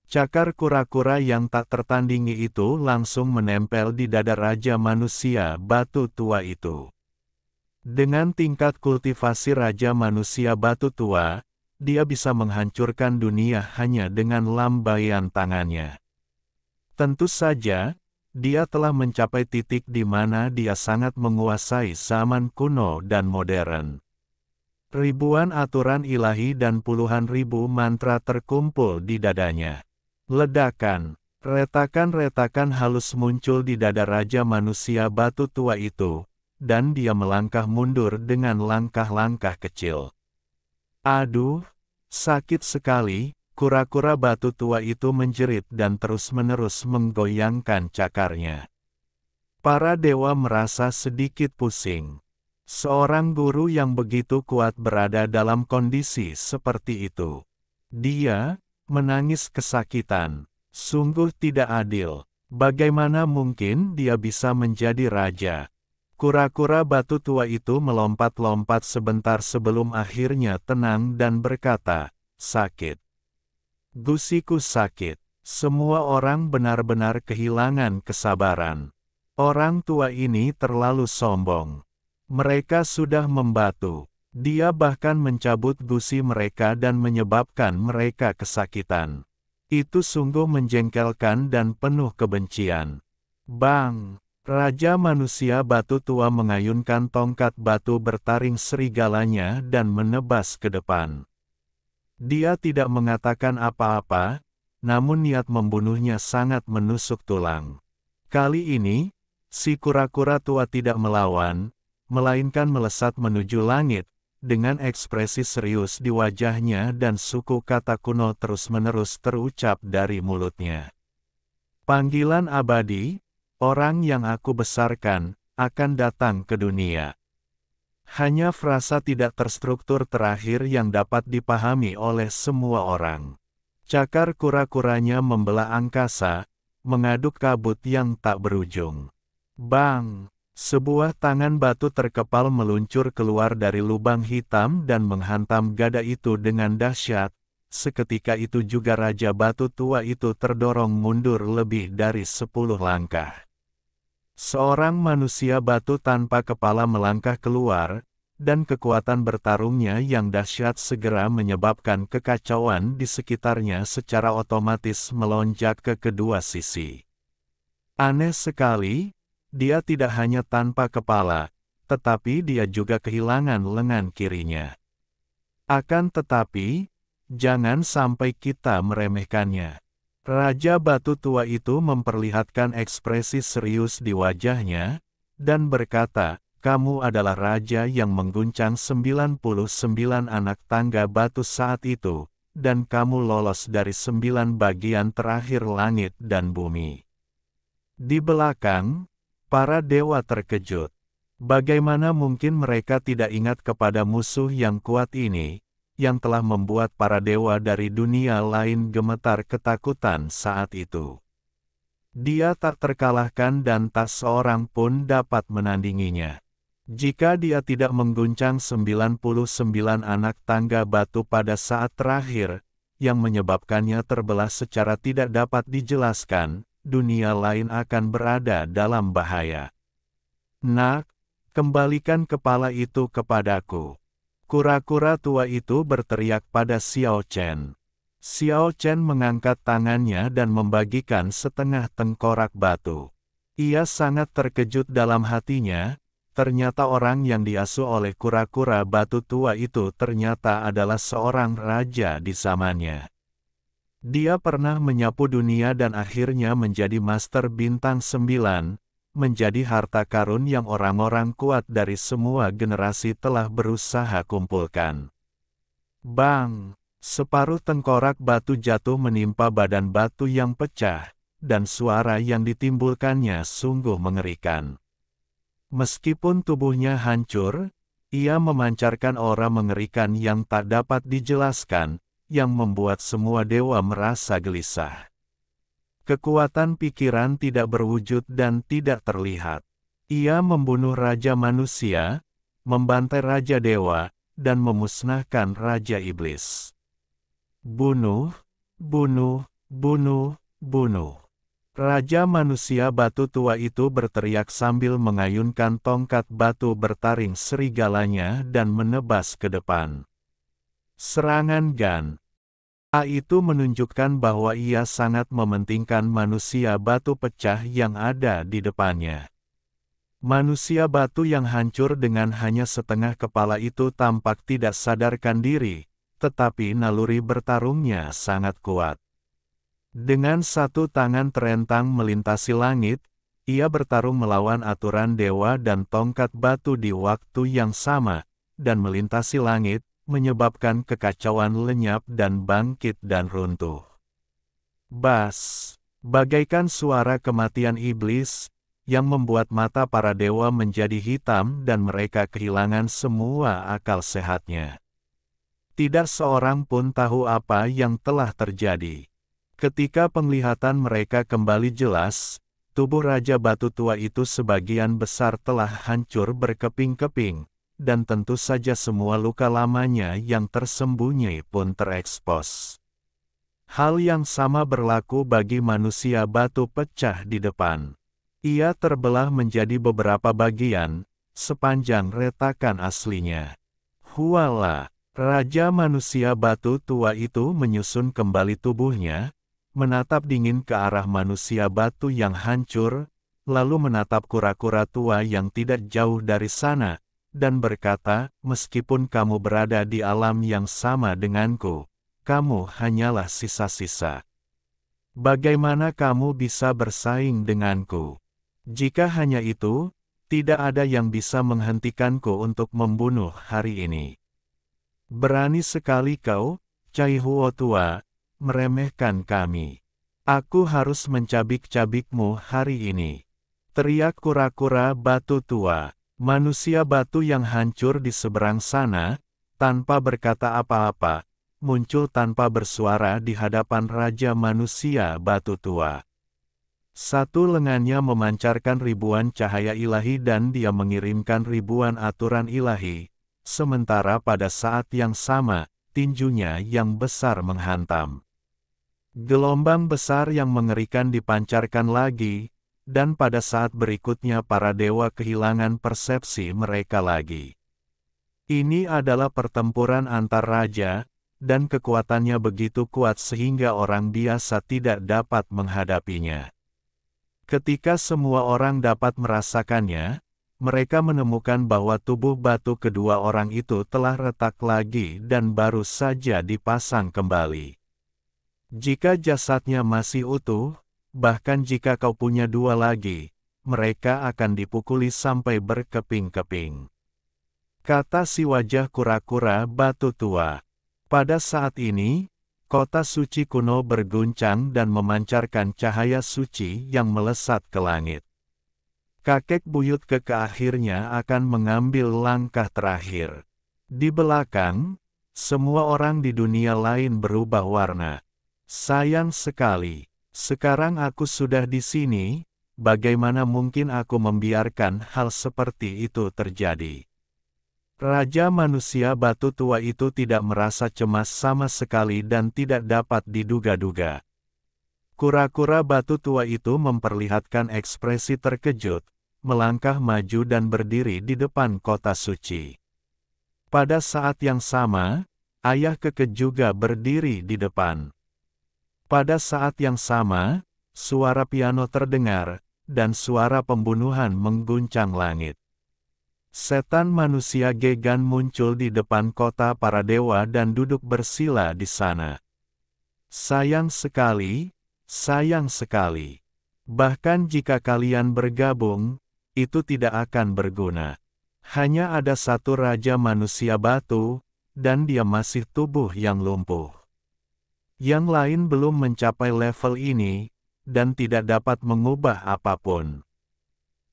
Cakar kura-kura yang tak tertandingi itu langsung menempel di dada Raja Manusia Batu Tua itu. Dengan tingkat kultivasi Raja Manusia Batu Tua, dia bisa menghancurkan dunia hanya dengan lambaian tangannya. Tentu saja, dia telah mencapai titik di mana dia sangat menguasai zaman kuno dan modern. Ribuan aturan ilahi dan puluhan ribu mantra terkumpul di dadanya. Ledakan, retakan-retakan halus muncul di dada Raja Manusia Batu Tua itu, dan dia melangkah mundur dengan langkah-langkah kecil. Aduh, sakit sekali, kura-kura Batu Tua itu menjerit dan terus-menerus menggoyangkan cakarnya. Para dewa merasa sedikit pusing. Seorang guru yang begitu kuat berada dalam kondisi seperti itu. Dia menangis kesakitan. Sungguh tidak adil. Bagaimana mungkin dia bisa menjadi raja? Kura-kura Batu Tua itu melompat-lompat sebentar sebelum akhirnya tenang dan berkata, sakit. Gusiku sakit. Semua orang benar-benar kehilangan kesabaran. Orang tua ini terlalu sombong. Mereka sudah membatu. Dia bahkan mencabut gusi mereka dan menyebabkan mereka kesakitan. Itu sungguh menjengkelkan dan penuh kebencian. Bang! Raja Manusia Batu Tua mengayunkan tongkat batu bertaring serigalanya dan menebas ke depan. Dia tidak mengatakan apa-apa, namun niat membunuhnya sangat menusuk tulang. Kali ini, si kura-kura tua tidak melawan, melainkan melesat menuju langit, dengan ekspresi serius di wajahnya dan suku kata kuno terus-menerus terucap dari mulutnya. Panggilan abadi, Orang yang aku besarkan, akan datang ke dunia. Hanya frasa tidak terstruktur terakhir yang dapat dipahami oleh semua orang. Cakar kura-kuranya membelah angkasa, mengaduk kabut yang tak berujung. Bang! Sebuah tangan batu terkepal meluncur keluar dari lubang hitam dan menghantam gada itu dengan dahsyat. Seketika itu juga Raja Batu Tua itu terdorong mundur lebih dari 10 langkah. Seorang manusia batu tanpa kepala melangkah keluar, dan kekuatan bertarungnya yang dahsyat segera menyebabkan kekacauan di sekitarnya secara otomatis melonjak ke kedua sisi. Aneh sekali, dia tidak hanya tanpa kepala, tetapi dia juga kehilangan lengan kirinya. Akan tetapi, jangan sampai kita meremehkannya. Raja Batu Tua itu memperlihatkan ekspresi serius di wajahnya, dan berkata, "Kamu adalah raja yang mengguncang 99 anak tangga batu saat itu, dan kamu lolos dari 9 bagian terakhir langit dan bumi." Di belakang, para dewa terkejut. Bagaimana mungkin mereka tidak ingat kepada musuh yang kuat ini, yang telah membuat para dewa dari dunia lain gemetar ketakutan saat itu. Dia tak terkalahkan dan tak seorang pun dapat menandinginya. Jika dia tidak mengguncang 99 anak tangga batu pada saat terakhir, yang menyebabkannya terbelah secara tidak dapat dijelaskan, dunia lain akan berada dalam bahaya. "Nak, kembalikan kepala itu kepadaku." Kura-kura tua itu berteriak pada Xiao Chen. Xiao Chen mengangkat tangannya dan membagikan setengah tengkorak batu. Ia sangat terkejut dalam hatinya, ternyata orang yang diasuh oleh kura-kura batu tua itu ternyata adalah seorang raja di zamannya. Dia pernah menyapu dunia dan akhirnya menjadi Master Bintang 9, menjadi harta karun yang orang-orang kuat dari semua generasi telah berusaha kumpulkan. Bang! Separuh tengkorak batu jatuh menimpa badan batu yang pecah, dan suara yang ditimbulkannya sungguh mengerikan. Meskipun tubuhnya hancur, ia memancarkan aura mengerikan yang tak dapat dijelaskan, yang membuat semua dewa merasa gelisah. Kekuatan pikiran tidak berwujud dan tidak terlihat. Ia membunuh Raja Manusia, membantai Raja Dewa, dan memusnahkan Raja Iblis. Bunuh, bunuh, bunuh, bunuh. Raja Manusia Batu Tua itu berteriak sambil mengayunkan tongkat batu bertaring serigalanya dan menebas ke depan. Serangan Gan. Itu menunjukkan bahwa ia sangat mementingkan manusia batu pecah yang ada di depannya. Manusia batu yang hancur dengan hanya setengah kepala itu tampak tidak sadarkan diri, tetapi naluri bertarungnya sangat kuat. Dengan satu tangan terentang melintasi langit, ia bertarung melawan aturan dewa dan tongkat batu di waktu yang sama, dan melintasi langit, menyebabkan kekacauan lenyap dan bangkit dan runtuh. Bas! Bagaikan suara kematian iblis, yang membuat mata para dewa menjadi hitam dan mereka kehilangan semua akal sehatnya. Tidak seorang pun tahu apa yang telah terjadi. Ketika penglihatan mereka kembali jelas, tubuh Raja Batu Tua itu sebagian besar telah hancur berkeping-keping, dan tentu saja semua luka lamanya yang tersembunyi pun terekspos. Hal yang sama berlaku bagi manusia batu pecah di depan. Ia terbelah menjadi beberapa bagian, sepanjang retakan aslinya. Huala! Raja Manusia Batu Tua itu menyusun kembali tubuhnya, menatap dingin ke arah manusia batu yang hancur, lalu menatap kura-kura tua yang tidak jauh dari sana, dan berkata, "Meskipun kamu berada di alam yang sama denganku, kamu hanyalah sisa-sisa. Bagaimana kamu bisa bersaing denganku? Jika hanya itu, tidak ada yang bisa menghentikanku untuk membunuh hari ini. Berani sekali kau, Cai Huo Tua, meremehkan kami. Aku harus mencabik-cabikmu hari ini." Teriak kura-kura batu tua. Manusia batu yang hancur di seberang sana, tanpa berkata apa-apa, muncul tanpa bersuara di hadapan Raja Manusia Batu Tua. Satu lengannya memancarkan ribuan cahaya ilahi dan dia mengirimkan ribuan aturan ilahi, sementara pada saat yang sama, tinjunya yang besar menghantam. Gelombang besar yang mengerikan dipancarkan lagi, dan pada saat berikutnya para dewa kehilangan persepsi mereka lagi. Ini adalah pertempuran antar raja, dan kekuatannya begitu kuat sehingga orang biasa tidak dapat menghadapinya. Ketika semua orang dapat merasakannya, mereka menemukan bahwa tubuh batu kedua orang itu telah retak lagi dan baru saja dipasang kembali. Jika jasadnya masih utuh, bahkan jika kau punya dua lagi, mereka akan dipukuli sampai berkeping-keping. Kata si wajah kura-kura batu tua. Pada saat ini, kota suci kuno berguncang dan memancarkan cahaya suci yang melesat ke langit. Kakek buyut keke akhirnya akan mengambil langkah terakhir. Di belakang, semua orang di dunia lain berubah warna. Sayang sekali. Sekarang aku sudah di sini, bagaimana mungkin aku membiarkan hal seperti itu terjadi? Raja Manusia Batu Tua itu tidak merasa cemas sama sekali dan tidak dapat diduga-duga. Kura-kura batu tua itu memperlihatkan ekspresi terkejut, melangkah maju dan berdiri di depan kota suci. Pada saat yang sama, ayah keke juga berdiri di depan. Pada saat yang sama, suara piano terdengar, dan suara pembunuhan mengguncang langit. Setan manusia Gegan muncul di depan kota para dewa dan duduk bersila di sana. Sayang sekali, sayang sekali. Bahkan jika kalian bergabung, itu tidak akan berguna. Hanya ada satu Raja Manusia Batu, dan dia masih tubuh yang lumpuh. Yang lain belum mencapai level ini, dan tidak dapat mengubah apapun.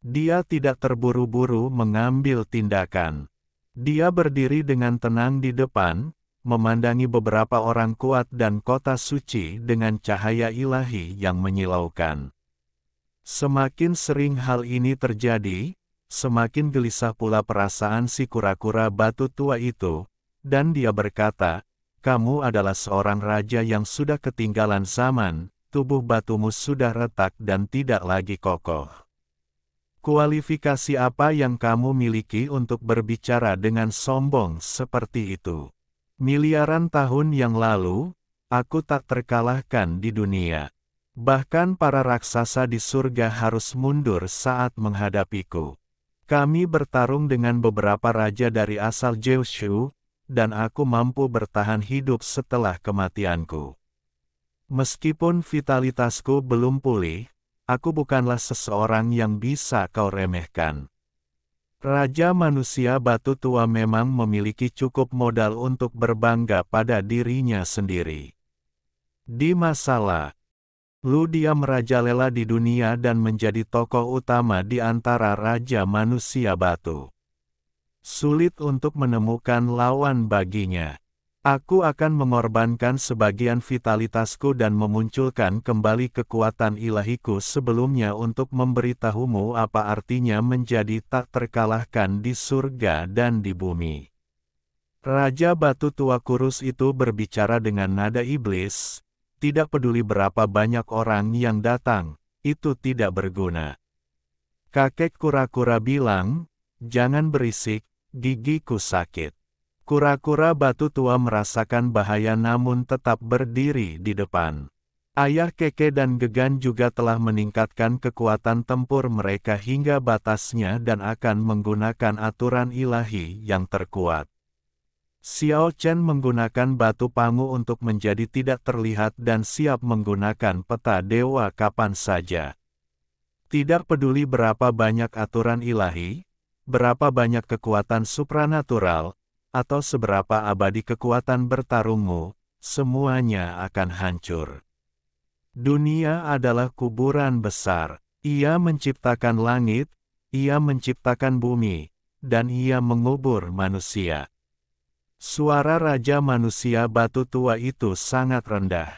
Dia tidak terburu-buru mengambil tindakan. Dia berdiri dengan tenang di depan, memandangi beberapa orang kuat dan kota suci dengan cahaya ilahi yang menyilaukan. Semakin sering hal ini terjadi, semakin gelisah pula perasaan si kura-kura batu tua itu, dan dia berkata, "Kamu adalah seorang raja yang sudah ketinggalan zaman, tubuh batumu sudah retak dan tidak lagi kokoh. Kualifikasi apa yang kamu miliki untuk berbicara dengan sombong seperti itu? Miliaran tahun yang lalu, aku tak terkalahkan di dunia. Bahkan para raksasa di surga harus mundur saat menghadapiku. Kami bertarung dengan beberapa raja dari asal Jeoshu, dan aku mampu bertahan hidup setelah kematianku. Meskipun vitalitasku belum pulih, aku bukanlah seseorang yang bisa kau remehkan." Raja Manusia Batu Tua memang memiliki cukup modal untuk berbangga pada dirinya sendiri. Di masa lalu dia merajalela di dunia dan menjadi tokoh utama di antara Raja Manusia Batu. Sulit untuk menemukan lawan baginya. Aku akan mengorbankan sebagian vitalitasku dan memunculkan kembali kekuatan ilahiku sebelumnya untuk memberitahumu apa artinya menjadi tak terkalahkan di surga dan di bumi. Raja Batu Tua kurus itu berbicara dengan nada iblis, tidak peduli berapa banyak orang yang datang, itu tidak berguna. Kakek kura-kura bilang, "Jangan berisik, gigiku sakit." Kura-kura batu tua merasakan bahaya namun tetap berdiri di depan. Ayah Keke dan Gegan juga telah meningkatkan kekuatan tempur mereka hingga batasnya dan akan menggunakan aturan ilahi yang terkuat. Xiao Chen menggunakan batu pangu untuk menjadi tidak terlihat dan siap menggunakan peta dewa kapan saja. Tidak peduli berapa banyak aturan ilahi, berapa banyak kekuatan supranatural, atau seberapa abadi kekuatan bertarungmu, semuanya akan hancur. Dunia adalah kuburan besar. Ia menciptakan langit, Ia menciptakan bumi, dan Ia mengubur manusia. Suara Raja Manusia Batu Tua itu sangat rendah.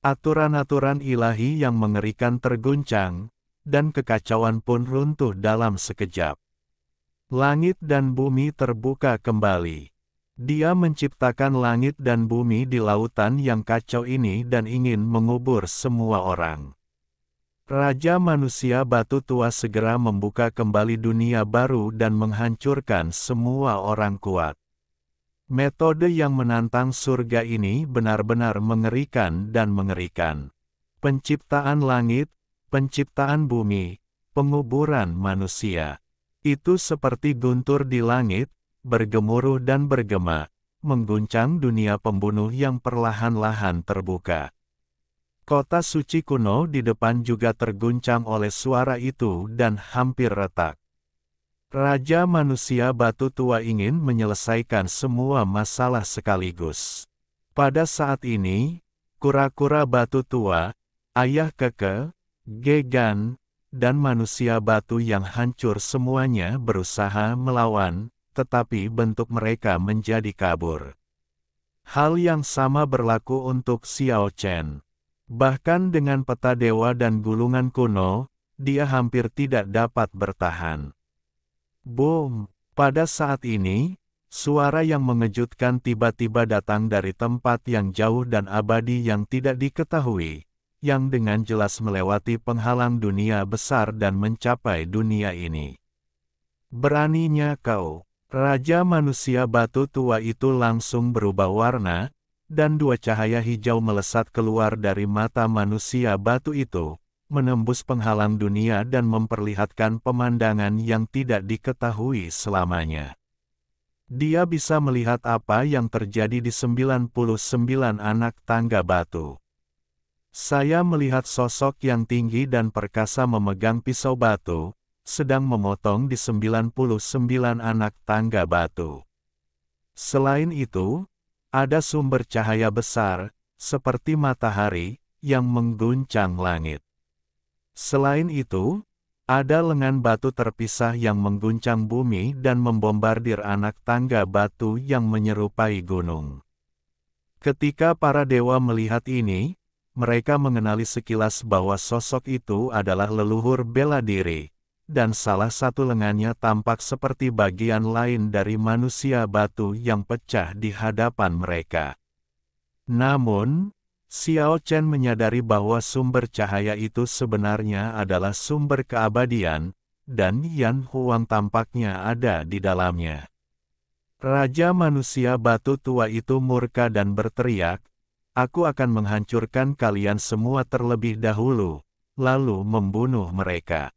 Aturan-aturan ilahi yang mengerikan terguncang, dan kekacauan pun runtuh dalam sekejap. Langit dan bumi terbuka kembali. Dia menciptakan langit dan bumi di lautan yang kacau ini dan ingin mengubur semua orang. Raja Manusia Batu Tua segera membuka kembali dunia baru dan menghancurkan semua orang kuat. Metode yang menantang surga ini benar-benar mengerikan dan mengerikan. Penciptaan langit, penciptaan bumi, penguburan manusia. Itu seperti guntur di langit, bergemuruh dan bergema, mengguncang dunia pembunuh yang perlahan-lahan terbuka. Kota suci kuno di depan juga terguncang oleh suara itu dan hampir retak. Raja Manusia Batu Tua ingin menyelesaikan semua masalah sekaligus. Pada saat ini, kura-kura batu tua, ayah Keke, Gegan, dan manusia batu yang hancur semuanya berusaha melawan, tetapi bentuk mereka menjadi kabur. Hal yang sama berlaku untuk Xiao Chen. Bahkan dengan peta dewa dan gulungan kuno, dia hampir tidak dapat bertahan. Boom! Pada saat ini, suara yang mengejutkan tiba-tiba datang dari tempat yang jauh dan abadi yang tidak diketahui, yang dengan jelas melewati penghalang dunia besar dan mencapai dunia ini. Beraninya kau! Raja Manusia Batu Tua itu langsung berubah warna, dan dua cahaya hijau melesat keluar dari mata manusia batu itu, menembus penghalang dunia dan memperlihatkan pemandangan yang tidak diketahui selamanya. Dia bisa melihat apa yang terjadi di 99 anak tangga batu. Saya melihat sosok yang tinggi dan perkasa memegang pisau batu, sedang memotong di 99 anak tangga batu. Selain itu, ada sumber cahaya besar, seperti matahari, yang mengguncang langit. Selain itu, ada lengan batu terpisah yang mengguncang bumi dan membombardir anak tangga batu yang menyerupai gunung. Ketika para dewa melihat ini, mereka mengenali sekilas bahwa sosok itu adalah leluhur bela diri, dan salah satu lengannya tampak seperti bagian lain dari manusia batu yang pecah di hadapan mereka. Namun, Xiao Chen menyadari bahwa sumber cahaya itu sebenarnya adalah sumber keabadian, dan Yan Huang tampaknya ada di dalamnya. Raja Manusia Batu Tua itu murka dan berteriak, "Aku akan menghancurkan kalian semua terlebih dahulu, lalu membunuh mereka.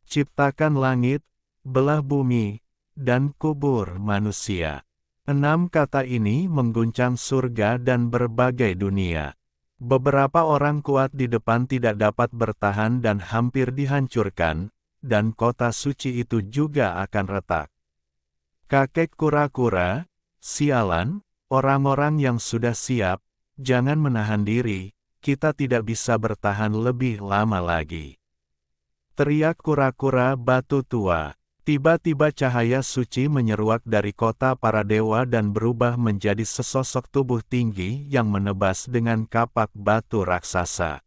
Ciptakan langit, belah bumi, dan kubur manusia." 6 kata ini mengguncang surga dan berbagai dunia. Beberapa orang kuat di depan tidak dapat bertahan dan hampir dihancurkan, dan kota suci itu juga akan retak. Kakek kura-kura, sialan, orang-orang yang sudah siap, jangan menahan diri, kita tidak bisa bertahan lebih lama lagi. Teriak kura-kura batu tua. Tiba-tiba cahaya suci menyeruak dari kota para dewa dan berubah menjadi sesosok tubuh tinggi yang menebas dengan kapak batu raksasa.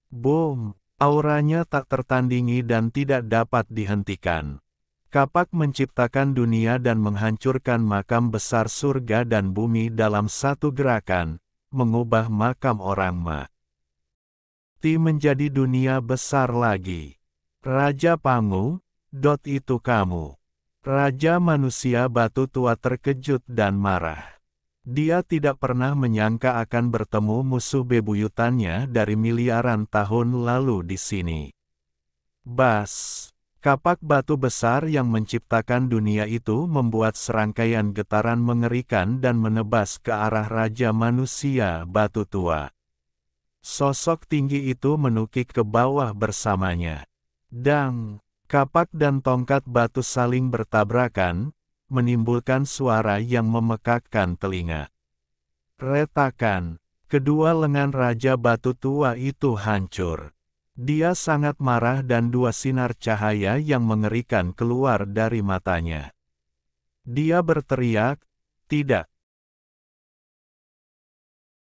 Boom! Auranya tak tertandingi dan tidak dapat dihentikan. Kapak menciptakan dunia dan menghancurkan makam besar surga dan bumi dalam satu gerakan, mengubah makam orang mati menjadi dunia besar lagi. Raja Pangu, itu kamu. Raja Manusia Batu Tua terkejut dan marah. Dia tidak pernah menyangka akan bertemu musuh bebuyutannya dari miliaran tahun lalu di sini. Bas! Kapak batu besar yang menciptakan dunia itu membuat serangkaian getaran mengerikan dan menebas ke arah Raja Manusia Batu Tua. Sosok tinggi itu menukik ke bawah bersamanya. Dang! Kapak dan tongkat batu saling bertabrakan, menimbulkan suara yang memekakkan telinga. Retakan! Kedua lengan Raja Batu Tua itu hancur. Dia sangat marah dan dua sinar cahaya yang mengerikan keluar dari matanya. Dia berteriak, "Tidak!